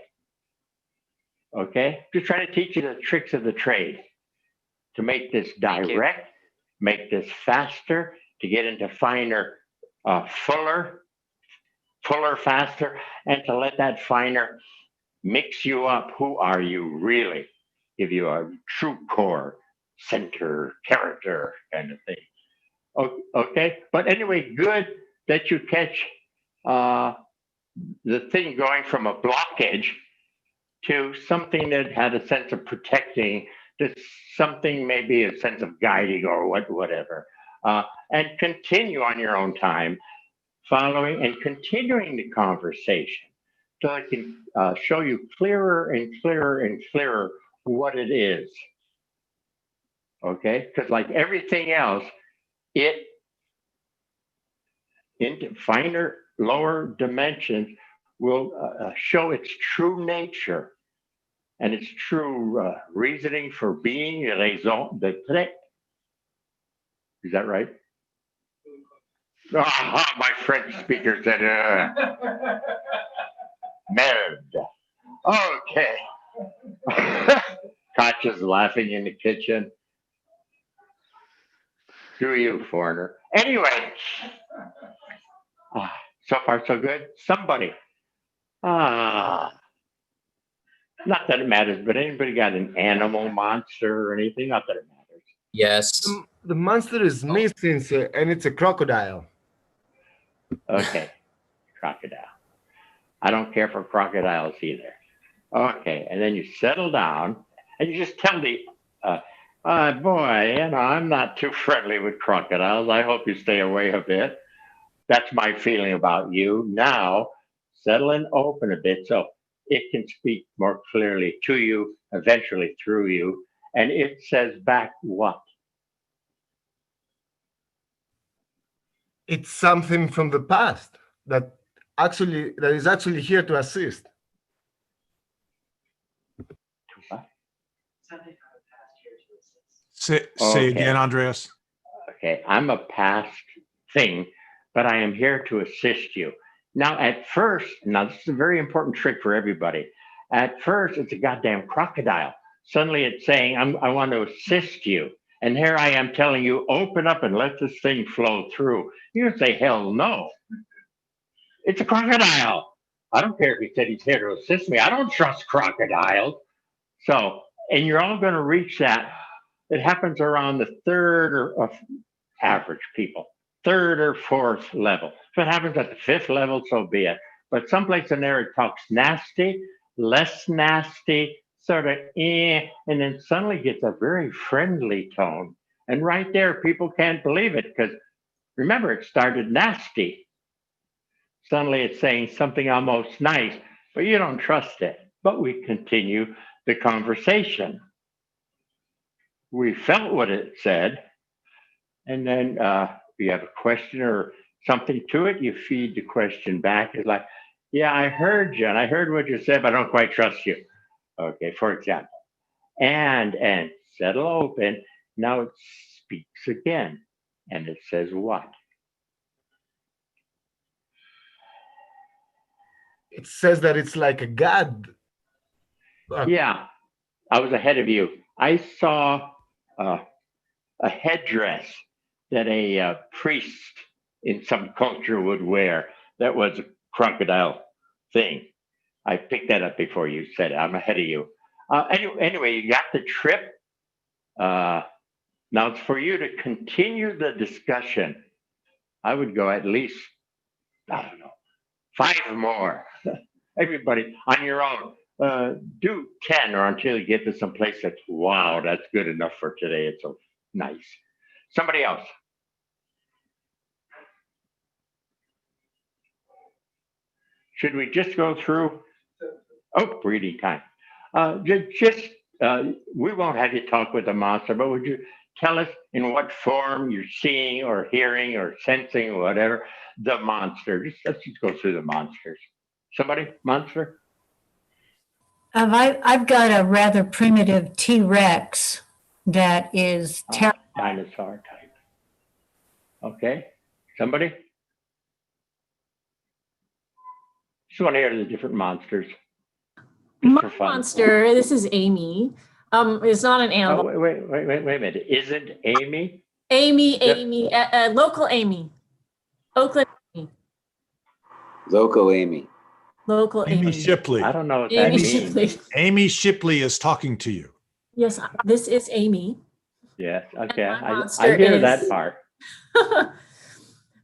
Okay? Just trying to teach you the tricks of the trade to make this direct, make this faster, to get into finer, fuller faster, and to let that finer mix you up. Who are you really? Give you a true core, center, character kind of thing. Okay? But anyway, good that you catch the thing going from a blockage to something that had a sense of protecting, to something maybe a sense of guiding or whatever. And continue on your own time, following and continuing the conversation so I can show you clearer and clearer and clearer what it is. Okay? Because like everything else, it into finer, lower dimensions will show its true nature and its true reasoning for being, raison d'être. Is that right? Ah, my French speaker said, merde. Okay. Katja's laughing in the kitchen. Do you, foreigner? Anyway, so far so good. Somebody. Not that it matters, but anybody got an animal, monster, or anything? Not that it matters. Yes. The monster is missing, and it's a crocodile. Okay, crocodile. I don't care for crocodiles either. Okay, and then you settle down, and you just tell the, boy, I'm not too friendly with crocodiles. I hope you stay away a bit. That's my feeling about you. Now, settle and open a bit so it can speak more clearly to you, eventually through you. And it says back what? It's something from the past that is actually here to assist. Say again, Andreas. Okay, I'm a past thing, but I am here to assist you. Now, at first, this is a very important trick for everybody. At first, it's a goddamn crocodile. Suddenly it's saying, I want to assist you. And here I am telling you, open up and let this thing flow through. You would say, hell no. It's a crocodile. I don't care if he said he's here to assist me. I don't trust crocodiles. So, and you're all going to reach that. It happens around the third or average people, third or fourth level. If it happens at the fifth level, so be it. But someplace in there, it talks nasty, less nasty, sort of and then suddenly gets a very friendly tone. And right there, people can't believe it because remember, it started nasty. Suddenly it's saying something almost nice, but you don't trust it. But we continue the conversation. We felt what it said, and then you have a question or something to it, you feed the question back. It's like, yeah, I heard you, and I heard what you said, but I don't quite trust you. Okay, for example. And settle open. Now it speaks again, and it says what? It says that it's like a god. Yeah, I was ahead of you. I saw a headdress that a priest in some culture would wear that was a crocodile thing. I picked that up before you said it. I'm ahead of you. Anyway, you got the trip. Now it's for you to continue the discussion. I would go at least, I don't know, 5 more. Everybody on your own. Do 10 or until you get to some place that's, wow, that's good enough for today. It's so nice. Somebody else. Should we just go through? Oh, breathing time. We won't have you talk with the monster, but would you tell us in what form you're seeing or hearing or sensing or whatever the monster? Let's just go through the monsters. Somebody, monster? I've got a rather primitive T-Rex that is terrible. Dinosaur type. Okay. Somebody? Just want to hear the different monsters. My monster, this is Amy. It's not an animal. Oh, wait a minute. Isn't Amy? Amy, local Amy. Oakland Amy. Local Amy. Local Amy. Amy Shipley. I don't know what Amy that means. Shipley. Amy Shipley is talking to you. Yes, this is Amy. Yes, okay. I monster hear is- that part.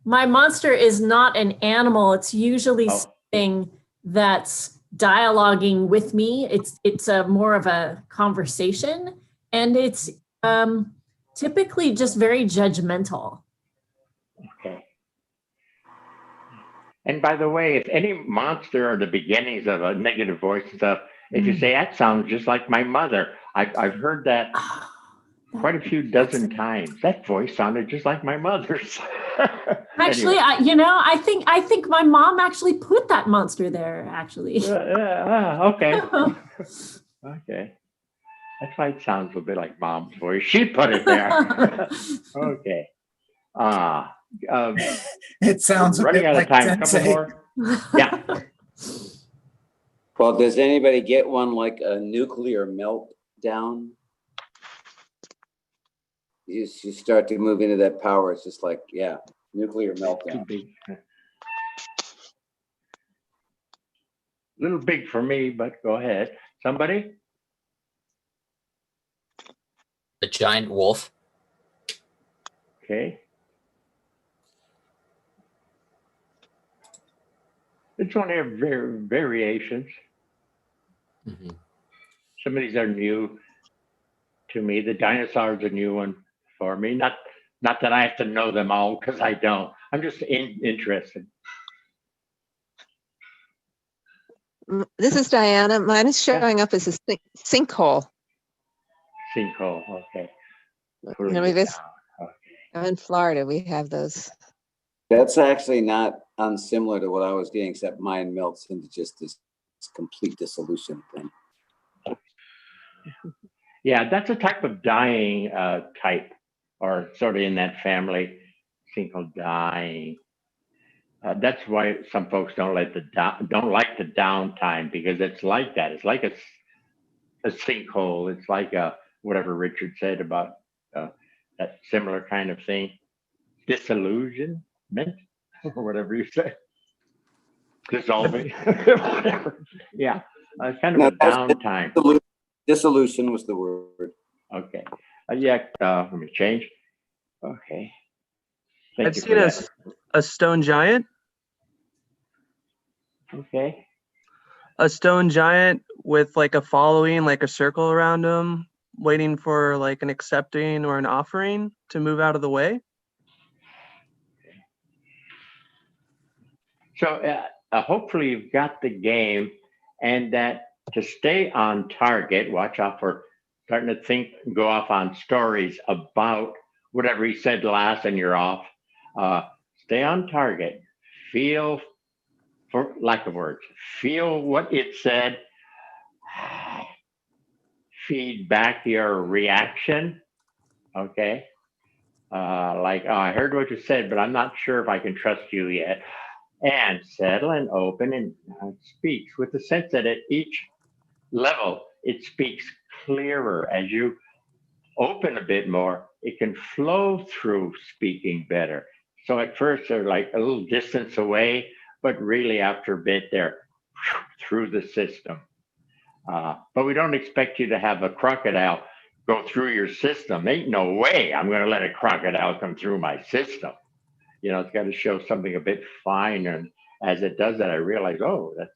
My monster is not an animal. It's usually something that's dialoguing with me. It's a more of a conversation, and it's typically just very judgmental. Okay. And by the way, if any monster or the beginnings of a negative voice and stuff, if you say that sounds just like my mother, I've heard that quite a few dozen times. That voice sounded just like my mother's. Actually, anyway. I think my mom actually put that monster there. Actually. Okay. Okay. That's why it sounds a bit like mom's voice. She put it there. Okay. It sounds a running bit out of like time. A couple Sensei. more. Yeah. Well, does anybody get one like a nuclear meltdown? You start to move into that power. It's just like, yeah, nuclear meltdown. Little big for me, but go ahead. Somebody? A giant wolf. Okay. It's only have variations. Mm-hmm. Some of these are new to me. The dinosaurs a new one for me. Not that I have to know them all, because I don't. I'm just interested. This is Diana. Mine is showing up as a sinkhole. Sinkhole, okay. You know, I'm in Florida. We have those. That's actually not unsimilar to what I was getting, except mine melts into just this complete dissolution thing. Yeah, that's a type of dying type, or sort of in that family, sinkhole dying. That's why some folks don't like the downtime, because it's like that. It's like a sinkhole. It's like whatever Richard said about that similar kind of thing. Disillusionment, or whatever you say. Dissolving, whatever. Yeah, kind of a downtime. Dissolution was the word. Okay. Yeah, let me change. Okay. I've seen a stone giant. Okay. A stone giant with like a following, like a circle around him, waiting for like an accepting or an offering to move out of the way. So hopefully you've got the game, and that to stay on target, watch out for starting to go off on stories about whatever he said last and you're off. Stay on target. Feel, for lack of words, feel what it said. Feed back your reaction. Okay. Like, oh, I heard what you said, but I'm not sure if I can trust you yet. And settle and open, and speaks with the sense that at each level, it speaks clearer. As you open a bit more, it can flow through speaking better. So at first, they're like a little distance away, but really after a bit, they're through the system. But we don't expect you to have a crocodile go through your system. Ain't no way I'm going to let a crocodile come through my system. You know, it's got to show something a bit finer. And as it does that, I realize, oh, that's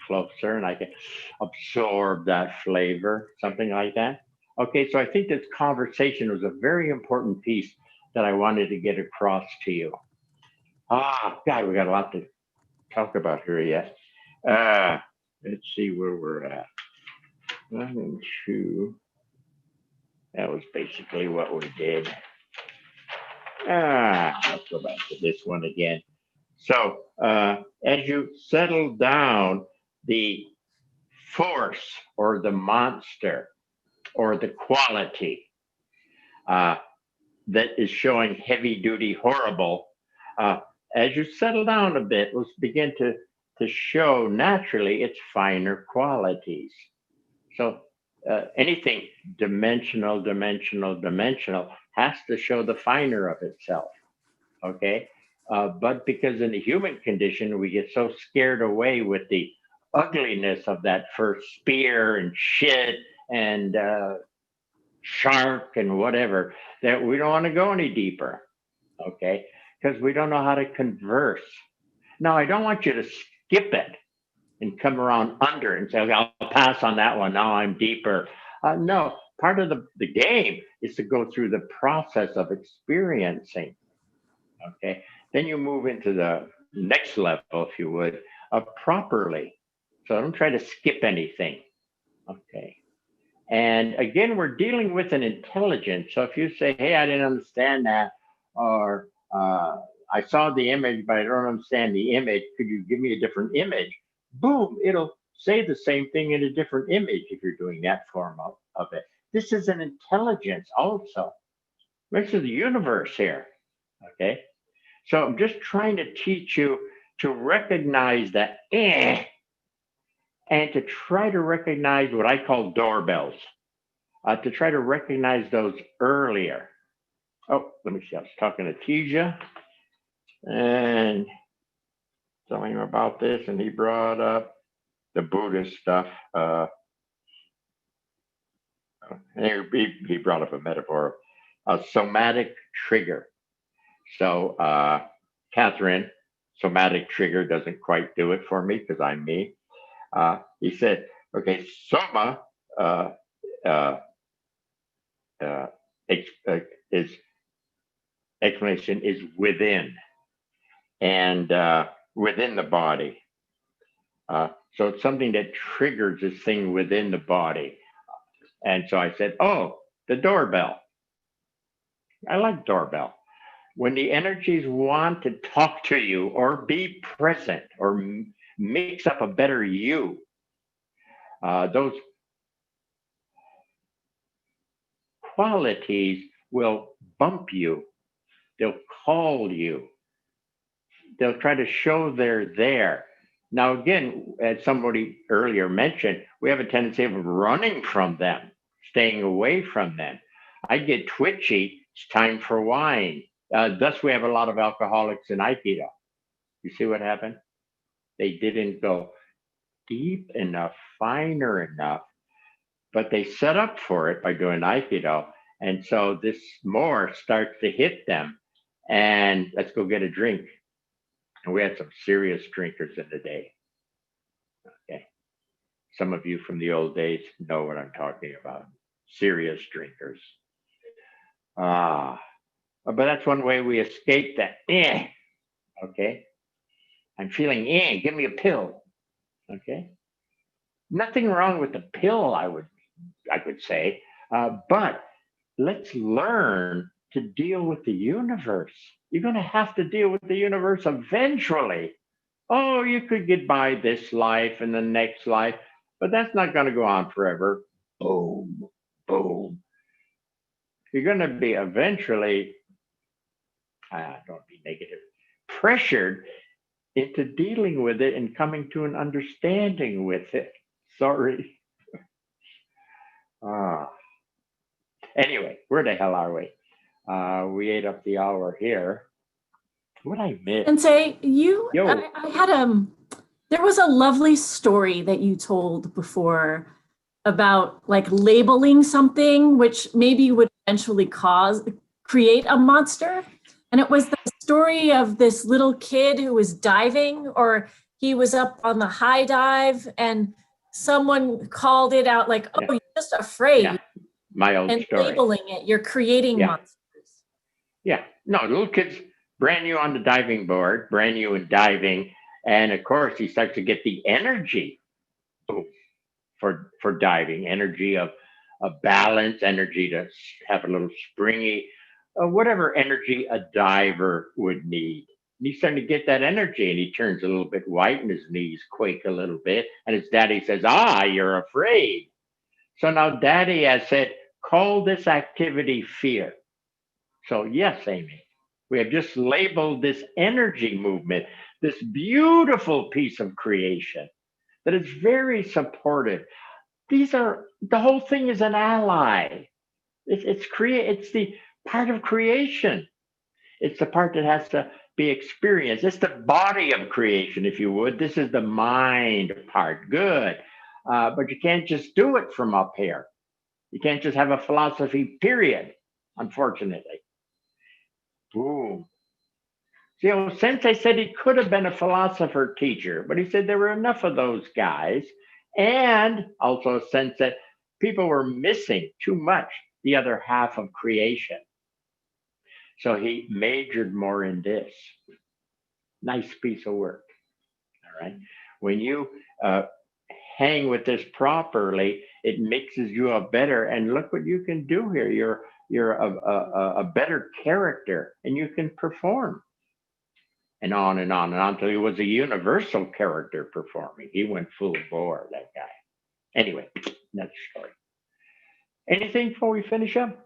closer, and I can absorb that flavor, something like that. Okay, so I think this conversation was a very important piece that I wanted to get across to you. God, we got a lot to talk about here yet. Let's see where we're at. 1 and 2. That was basically what we did. Let's go back to this one again. So as you settle down, the force or the monster or the quality that is showing heavy duty horrible, as you settle down a bit, let's begin to show naturally its finer qualities. So anything dimensional has to show the finer of itself. Okay. But because in the human condition, we get so scared away with the ugliness of that first spear and shit and shark and whatever, that we don't want to go any deeper. Okay. Because we don't know how to converse. Now, I don't want you to skip it and come around under and say, okay, I'll pass on that one. Now I'm deeper. No, part of the game is to go through the process of experiencing. Okay. Then you move into the next level, if you would, properly. So don't try to skip anything. Okay. And again, we're dealing with an intelligence. So if you say, hey, I didn't understand that, or I saw the image, but I don't understand the image. Could you give me a different image? Boom, it'll say the same thing in a different image if you're doing that form of it. This is an intelligence also. This is the universe here. Okay. So I'm just trying to teach you to recognize that and to try to recognize what I call doorbells, to try to recognize those earlier. Oh, let me see. I was talking to Tija and telling him about this, and he brought up the Buddhist stuff. And he brought up a metaphor, a somatic trigger. So, Catherine, somatic trigger doesn't quite do it for me because I'm me. He said, okay, soma is explanation is within and within the body. So it's something that triggers this thing within the body. And so I said, oh, the doorbell. I like doorbell. When the energies want to talk to you or be present or mix up a better you, those qualities will bump you. They'll call you. They'll try to show they're there. Now, again, as somebody earlier mentioned, we have a tendency of running from them, staying away from them. I get twitchy. It's time for wine. Thus, we have a lot of alcoholics in Aikido. You see what happened? They didn't go deep enough, finer enough, but they set up for it by doing Aikido. And so this more starts to hit them. And let's go get a drink. And we had some serious drinkers in the day. Okay. Some of you from the old days know what I'm talking about. Serious drinkers. But that's one way we escape that. Okay. I'm feeling give me a pill. Okay. Nothing wrong with the pill, I could say. But let's learn to deal with the universe. You're going to have to deal with the universe eventually. Oh, you could get by this life and the next life, but that's not going to go on forever. Boom, boom. You're going to be eventually, don't be negative, pressured into dealing with it and coming to an understanding with it. Sorry. Anyway, where the hell are we? We ate up the hour here. What I missed? And say I had there was a lovely story that you told before about like labeling something, which maybe would eventually create a monster. And it was the story of this little kid who was diving, or he was up on the high dive and someone called it out like, oh, you're just afraid. Yeah. My old and story. Labeling it, you're creating monsters. Yeah, no, little kids, brand new on the diving board, brand new in diving. And of course, he starts to get the energy for diving, energy of balance, energy to have a little springy, whatever energy a diver would need. And he's starting to get that energy, and he turns a little bit white and his knees quake a little bit. And his daddy says, you're afraid. So now daddy has said, call this activity fear. So yes, Amy, we have just labeled this energy movement, this beautiful piece of creation that is very supportive. The whole thing is an ally. It's the part of creation. It's the part that has to be experienced. It's the body of creation, if you would. This is the mind part. Good. But you can't just do it from up here. You can't just have a philosophy, period, unfortunately. Boom. See, OSensei said he could have been a philosopher teacher, but he said there were enough of those guys. And also OSensei, people were missing too much the other half of creation. So he majored more in this. Nice piece of work. All right. When you hang with this properly, it mixes you up better. And look what you can do here. You're a better character, and you can perform. And on and on and on until he was a universal character performing. He went full bore, that guy. Anyway, that's the story. Anything before we finish up?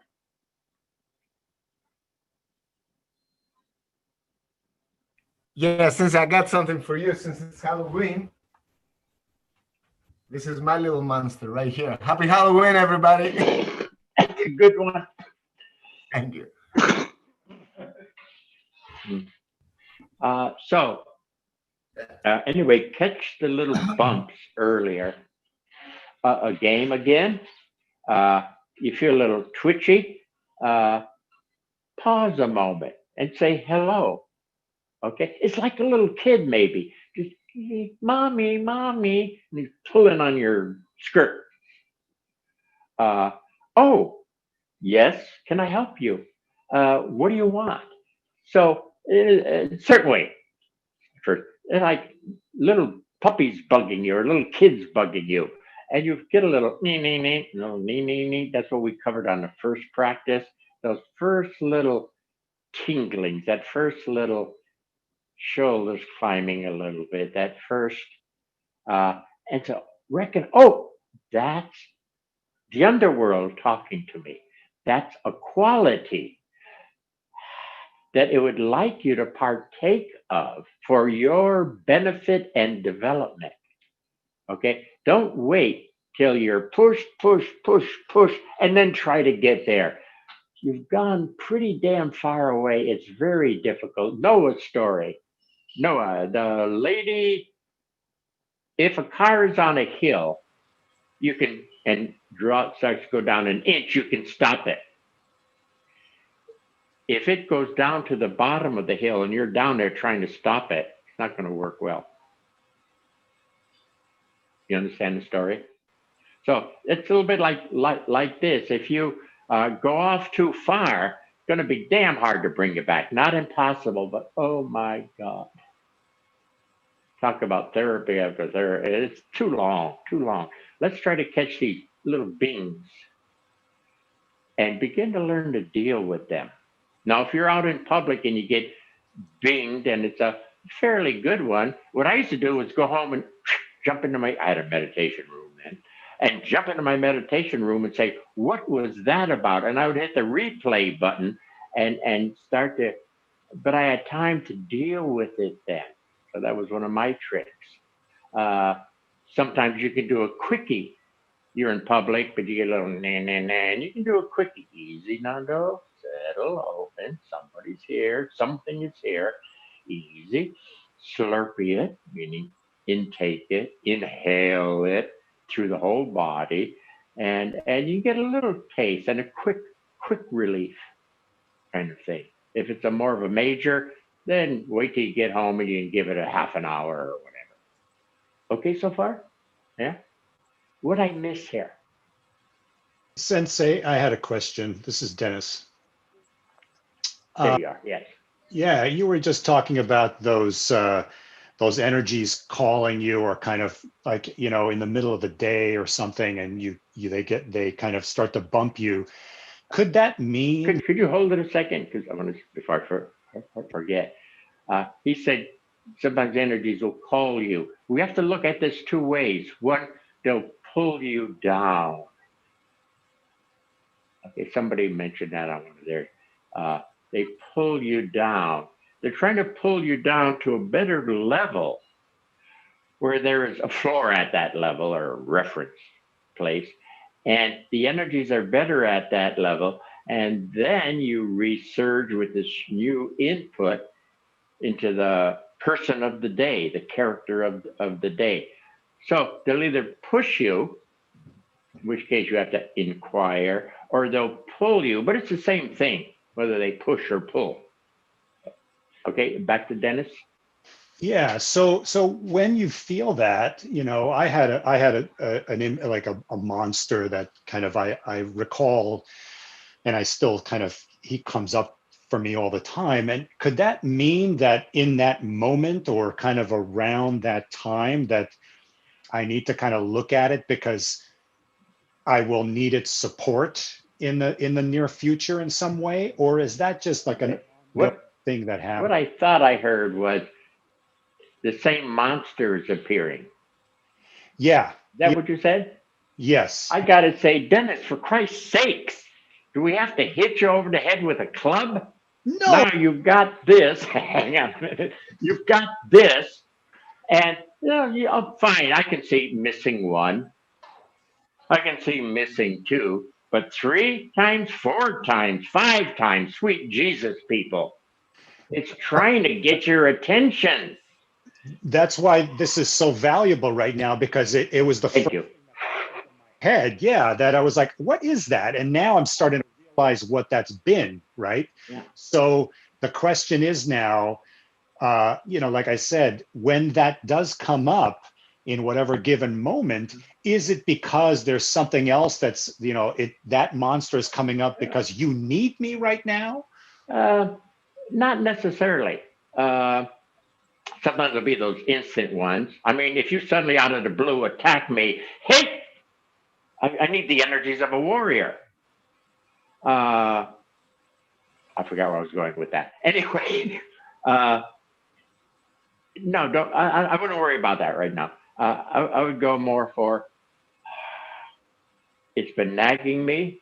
Yeah, since I got something for you, since it's Halloween, this is my little monster right here. Happy Halloween, everybody. That's a good one. Thank you. Anyway, catch the little bumps earlier. A game again. You feel a little twitchy. Pause a moment and say hello. Okay, it's like a little kid maybe. Just mommy, mommy, and he's pulling on your skirt. Oh, yes, can I help you? What do you want? So, certain way. For like little puppies bugging you or little kids bugging you, and you get a little nee. That's what we covered on the first practice. Those first little tinglings, that first little shoulders climbing a little bit, that first, and to reckon, oh, that's the underworld talking to me. That's a quality that it would like you to partake of for your benefit and development. Okay? Don't wait till you're push, and then try to get there. You've gone pretty damn far away. It's very difficult. Noah's story. Noah, the lady, if a car is on a hill, you can, and drought starts to go down an inch, you can stop it. If it goes down to the bottom of the hill and you're down there trying to stop it, it's not going to work well. You understand the story? So it's a little bit like this. If you go off too far, it's going to be damn hard to bring you back. Not impossible, but oh my God. Talk about therapy after therapy. It's too long. Let's try to catch these little beings and begin to learn to deal with them. Now, if you're out in public and you get binged, and it's a fairly good one, what I used to do was go home and jump into I had a meditation room then, and jump into my meditation room and say, what was that about? And I would hit the replay button and start to, but I had time to deal with it then. So that was one of my tricks. Sometimes you can do a quickie. You're in public, but you get a little and you can do a quickie. Easy, Nando. Settle, open. Somebody's here. Something is here. Easy. Slurpee it, meaning intake it, inhale it through the whole body, and you get a little taste and a quick relief kind of thing. If it's a more of a major, then wait till you get home and you can give it a half an hour or whatever. Okay so far? Yeah? What'd I miss here? Sensei, I had a question. This is Dennis. There you are, yes. Yeah, you were just talking about those energies calling you, or kind of like, you know, in the middle of the day or something, and they kind of start to bump you. Could that mean? Could you hold it a second? Because I want to, before I forget. He said sometimes energies will call you. We have to look at this two ways. One, they'll pull you down. Okay, somebody mentioned that on one of theirs. They pull you down. They're trying to pull you down to a better level where there is a floor at that level or a reference place. And the energies are better at that level. And then you resurge with this new input into the person of the day, the character of the day. So they'll either push you, in which case you have to inquire, or they'll pull you, but it's the same thing, whether they push or pull. Okay, back to Dennis. Yeah. So when you feel that, you know, I had a monster that kind of I recall, and I still kind of, he comes up for me all the time. And could that mean that in that moment or kind of around that time that I need to kind of look at it because I will need its support in the near future in some way? Or is that just like a thing that happens? What I thought I heard was the same monster is appearing. Yeah. Is that what you said? Yes. I gotta say, Dennis, for Christ's sakes, do we have to hit you over the head with a club? No. Now you've got this. Hang on a minute. You've got this, and fine. I can see missing one. I can see missing two, but 3 times, 4 times, 5 times, sweet Jesus, people. It's trying to get your attention. That's why this is so valuable right now, because it was the Thank first you. head, yeah, that I was like, what is that? And now I'm starting to realize what that's been, right? Yeah. So the question is now, like I said, when that does come up in whatever given moment, is it because there's something else that's, that monster is coming up because you need me right now? Not necessarily. Sometimes it'll be those instant ones. I mean, if you suddenly out of the blue attack me, hey, I need the energies of a warrior. I forgot where I was going with that. Anyway, no, don't. I wouldn't worry about that right now. I would go more for, it's been nagging me.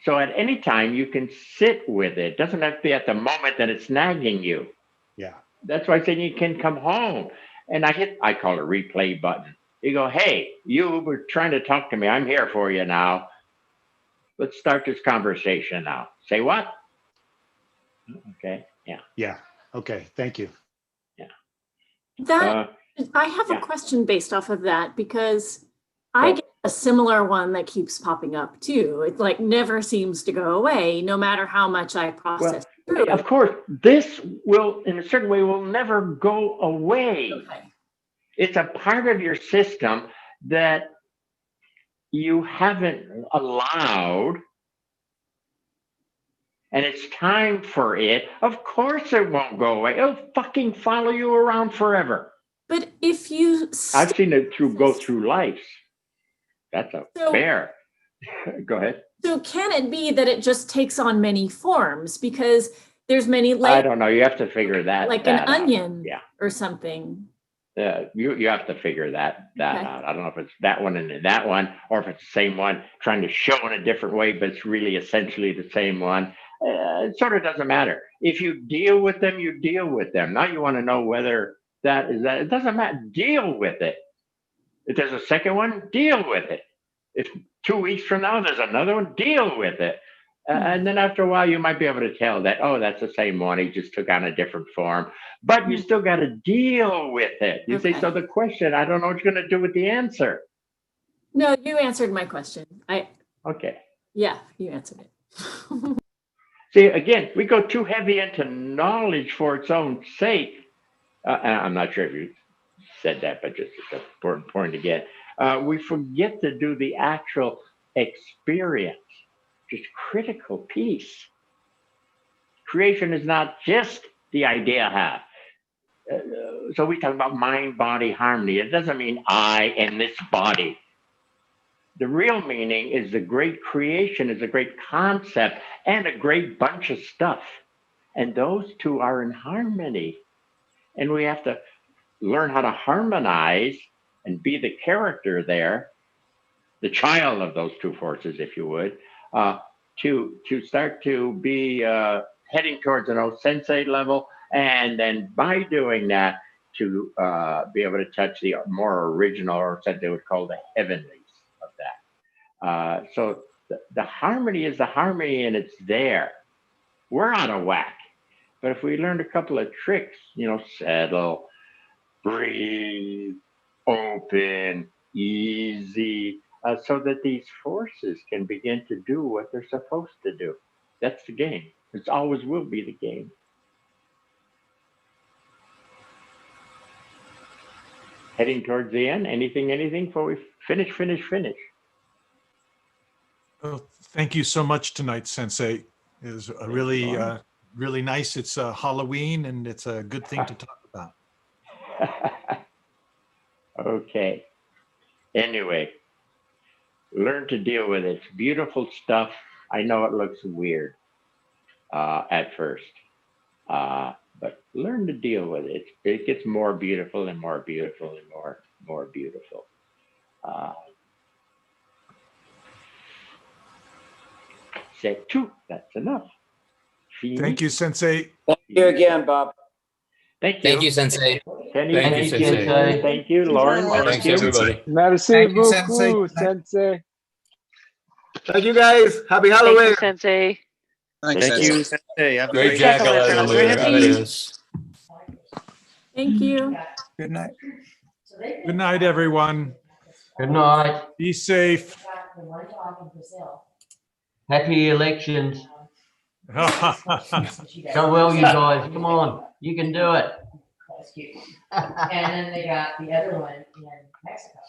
So at any time you can sit with it. It doesn't have to be at the moment that it's nagging you. Yeah. That's why I said you can come home. And I call it replay button. You go, hey, you were trying to talk to me. I'm here for you now. Let's start this conversation now. Say what? Okay. Yeah. Yeah. Okay. Thank you. Yeah. That I have a question based off of that, because I get a similar one that keeps popping up too. It like never seems to go away, no matter how much I process through it. Of course, this will, in a certain way, will never go away. Okay. It's a part of your system that you haven't allowed, and it's time for it. Of course it won't go away. It'll fucking follow you around forever. But if you I've seen it go through life. That's a bear. Go ahead. So can it be that it just takes on many forms because there's many layers? I don't know. You have to figure that like that an out. onion Yeah. or something. You have to figure that Okay. out. I don't know if it's that one and that one, or if it's the same one trying to show in a different way, but it's really essentially the same one. It sort of doesn't matter. If you deal with them, you deal with them. Now you want to know whether that is that. It doesn't matter. Deal with it. If there's a second one, deal with it. If 2 weeks from now there's another one, deal with it. And then after a while, you might be able to tell that, oh, that's the same one. He just took on a different form. But you still got to deal with it. You say, so the question, I don't know what you're going to do with the answer. No, you answered my question. Okay. Yeah, you answered it. See, again, we go too heavy into knowledge for its own sake. I'm not sure if you said that, but just it's an important point to get. We forget to do the actual experience, just critical piece. Creation is not just the idea I have. So we talk about mind-body harmony. It doesn't mean I and this body. The real meaning is the great creation is a great concept and a great bunch of stuff. And those two are in harmony. And we have to learn how to harmonize and be the character there, the child of those two forces, if you would, to start to be heading towards an OSensei level. And then by doing that, to be able to touch the more original, or what they would call the heavenlies of that. So the harmony is the harmony, and it's there. We're out of whack. But if we learned a couple of tricks, settle, breathe, open, easy, so that these forces can begin to do what they're supposed to do. That's the game. It always will be the game. Heading towards the end. Anything before we finish? Well, thank you so much tonight, Sensei. It was a really, really nice. It's Halloween, and it's a good thing to talk about. Okay. Anyway, learn to deal with it. It's beautiful stuff. I know it looks weird at first, but learn to deal with it. It gets more beautiful and more beautiful and more beautiful. Set 2, that's enough. Thank you, Sensei. Thank you again, Bob. Thank you. Thank you, Sensei. Kenny, Thank thank you, you. Sensei. Thank you, Lauren. Bye. Thanks, everybody. Merci Thank you, beaucoup, Sensei. Sensei. Thank you guys. Happy Thank Halloween. you, Sensei. Thanks, Thank Sensei. you, Sensei. Have a Great great Jack-o'-lantern jack-o'-lantern over later. hippie. Adios. Thank you. Good night. Good night, everyone. Good night. Be safe. Happy elections. Go well, you guys. Come on. You can do it. And then they got the other one in Mexico.